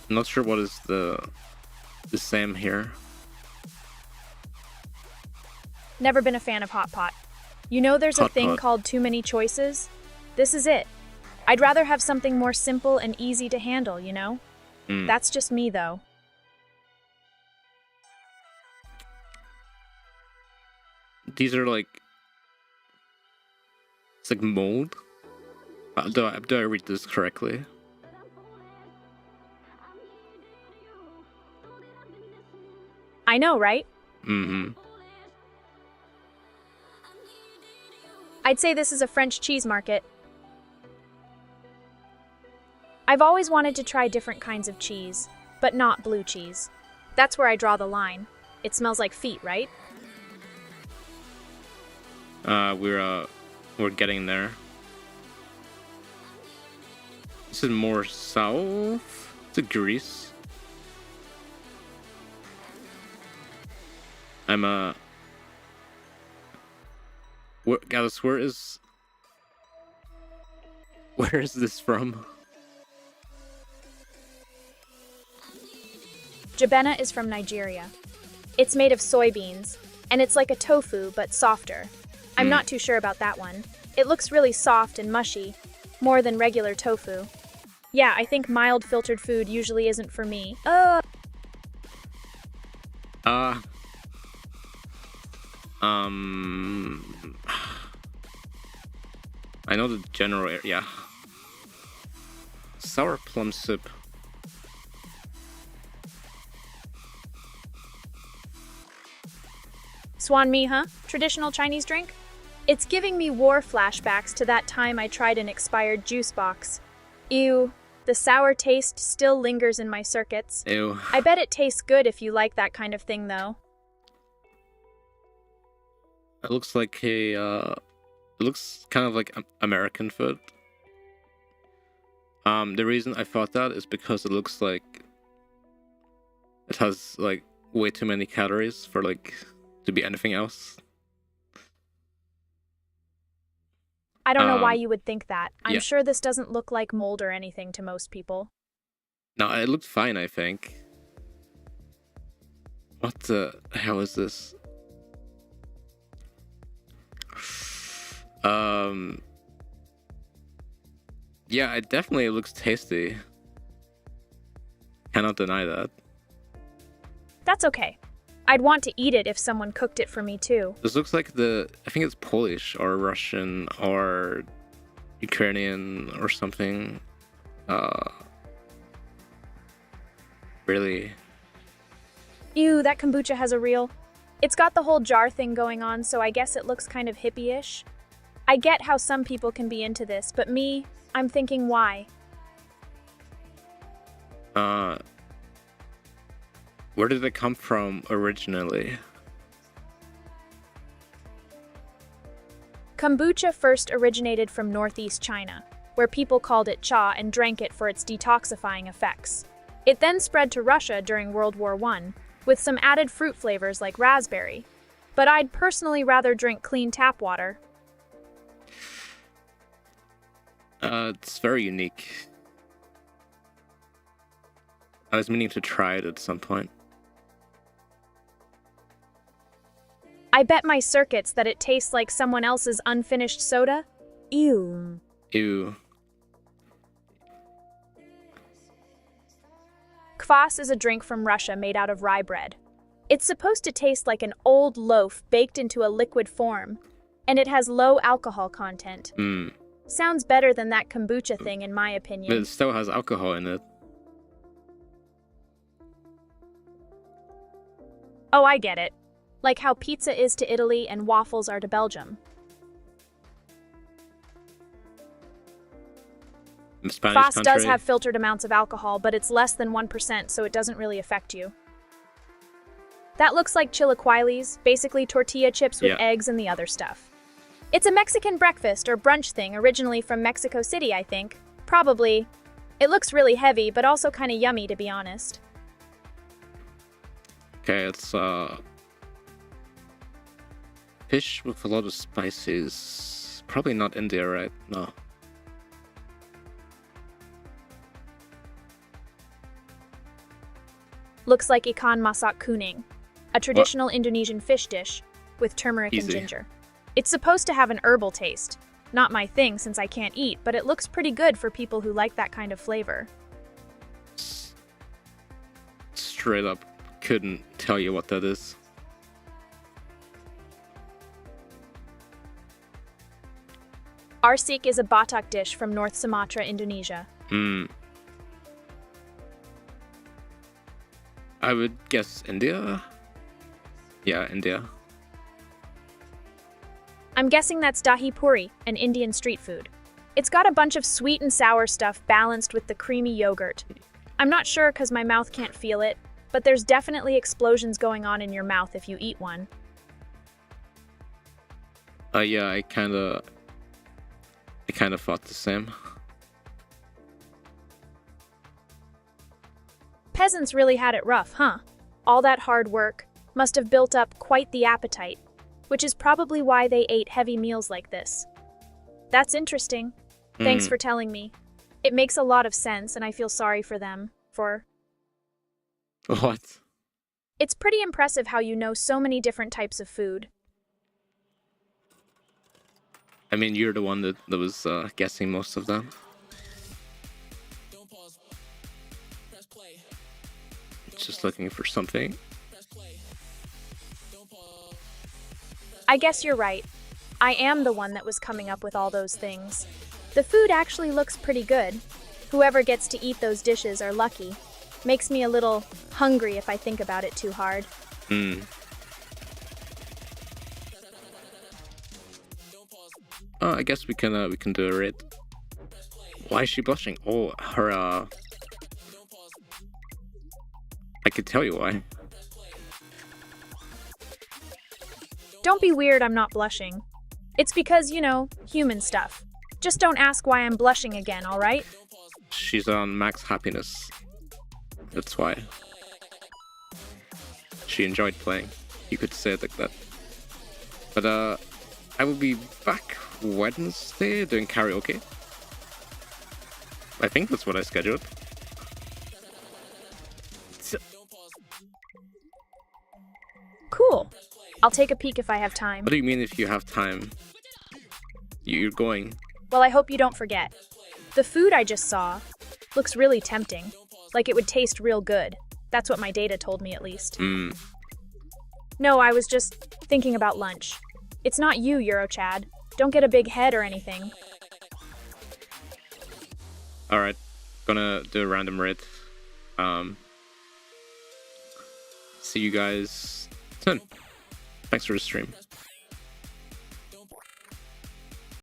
I'm not sure what is the same here. Never been a fan of hot pot. You know there's a Hot thing pot. called too many choices? This is it. I'd rather have something more simple and easy to handle, you know? That's just me, though. These are like... It's like mold? Do I read this correctly? I know, right? Mm-hmm. I'd say this is a French cheese market. I've always wanted to try different kinds of cheese, but not blue cheese. That's where I draw the line. It smells like feet, right? We're getting there. This is more south to Greece. Gallus, where is this from? Jabena is from Nigeria. It's made of soybeans, and it's like a tofu, but softer. I'm not too sure about that one. It looks really soft and mushy, more than regular tofu. Yeah, I think mild filtered food usually isn't for me. I know the general area. Yeah. Sour plum soup. Swan mi, huh? Traditional Chinese drink? It's giving me war flashbacks to that time I tried an expired juice box. Ew, the sour taste still lingers in my circuits. Ew. I bet it tastes good if you like that kind of thing, though. It looks like it looks kind of like American food. The reason I thought that is because it looks like it has like way too many calories for like to be anything else. I don't know why you would think that. I'm yeah. sure this doesn't look like mold or anything to most people. No, it looked fine, I think. What the hell is this? Yeah, it definitely looks tasty. Cannot deny that. That's okay. I'd want to eat it if someone cooked it for me too. This looks like I think it's Polish or Russian or Ukrainian or something. Really? Ew, that kombucha has a reel. It's got the whole jar thing going on, so I guess it looks kind of hippie-ish. I get how some people can be into this, but me, I'm thinking why? Where did it come from originally? Kombucha first originated from northeast China, where people called it cha and drank it for its detoxifying effects. It then spread to Russia during World War I, with some added fruit flavors like raspberry. But I'd personally rather drink clean tap water. It's very unique. I was meaning to try it at some point. I bet my circuits that it tastes like someone else's unfinished soda. Ew. Ew. Kvass is a drink from Russia made out of rye bread. It's supposed to taste like an old loaf baked into a liquid form, and it has low alcohol content. Sounds better than that kombucha thing in my opinion. But it still has alcohol in it. Oh, I get it. Like how pizza is to Italy and waffles are to Belgium. Spanish Kvass country. does have filtered amounts of alcohol, but it's less than 1%, so it doesn't really affect you. That looks like chilaquiles, basically tortilla chips with Yeah. eggs and the other stuff. It's a Mexican breakfast or brunch thing originally from Mexico City, I think. Probably. It looks really heavy, but also kind of yummy, to be honest. Okay, it's fish with a lot of spices. Probably not India, right? No. Looks like ikan masak kuning, a traditional Indonesian fish dish with turmeric and Easy. ginger. It's supposed to have an herbal taste. Not my thing since I can't eat, but it looks pretty good for people who like that kind of flavor. Straight up, couldn't tell you what that is. Arsik is a Batak dish from North Sumatra, Indonesia. I would guess India? Yeah, India. I'm guessing that's dahi puri, an Indian street food. It's got a bunch of sweet and sour stuff balanced with the creamy yogurt. I'm not sure because my mouth can't feel it, but there's definitely explosions going on in your mouth if you eat one. Yeah, I kinda thought the same. Peasants really had it rough, huh? All that hard work must have built up quite the appetite, which is probably why they ate heavy meals like this. That's interesting. Thanks for telling me. It makes a lot of sense, and I feel sorry for them. What? It's pretty impressive how you know so many different types of food. I mean, you're the one that was guessing most of them. Just looking for something. I guess you're right. I am the one that was coming up with all those things. The food actually looks pretty good. Whoever gets to eat those dishes are lucky. Makes me a little hungry if I think about it too hard. Oh, I guess we can do a raid. Why is she blushing? Oh, her I could tell you why. Don't be weird, I'm not blushing. It's because, you know, human stuff. Just don't ask why I'm blushing again, alright? She's on max happiness. That's why. She enjoyed playing. You could say it like that. But I will be back Wednesday doing karaoke. I think that's what I scheduled. Cool. I'll take a peek if I have time. What do you mean if you have time? You're going. Well, I hope you don't forget. The food I just saw looks really tempting. Like it would taste real good. That's what my data told me, at least. No, I was just thinking about lunch. It's not you, Eurochad. Don't get a big head or anything. Alright. Gonna do a random raid. See you guys soon. Thanks for the stream.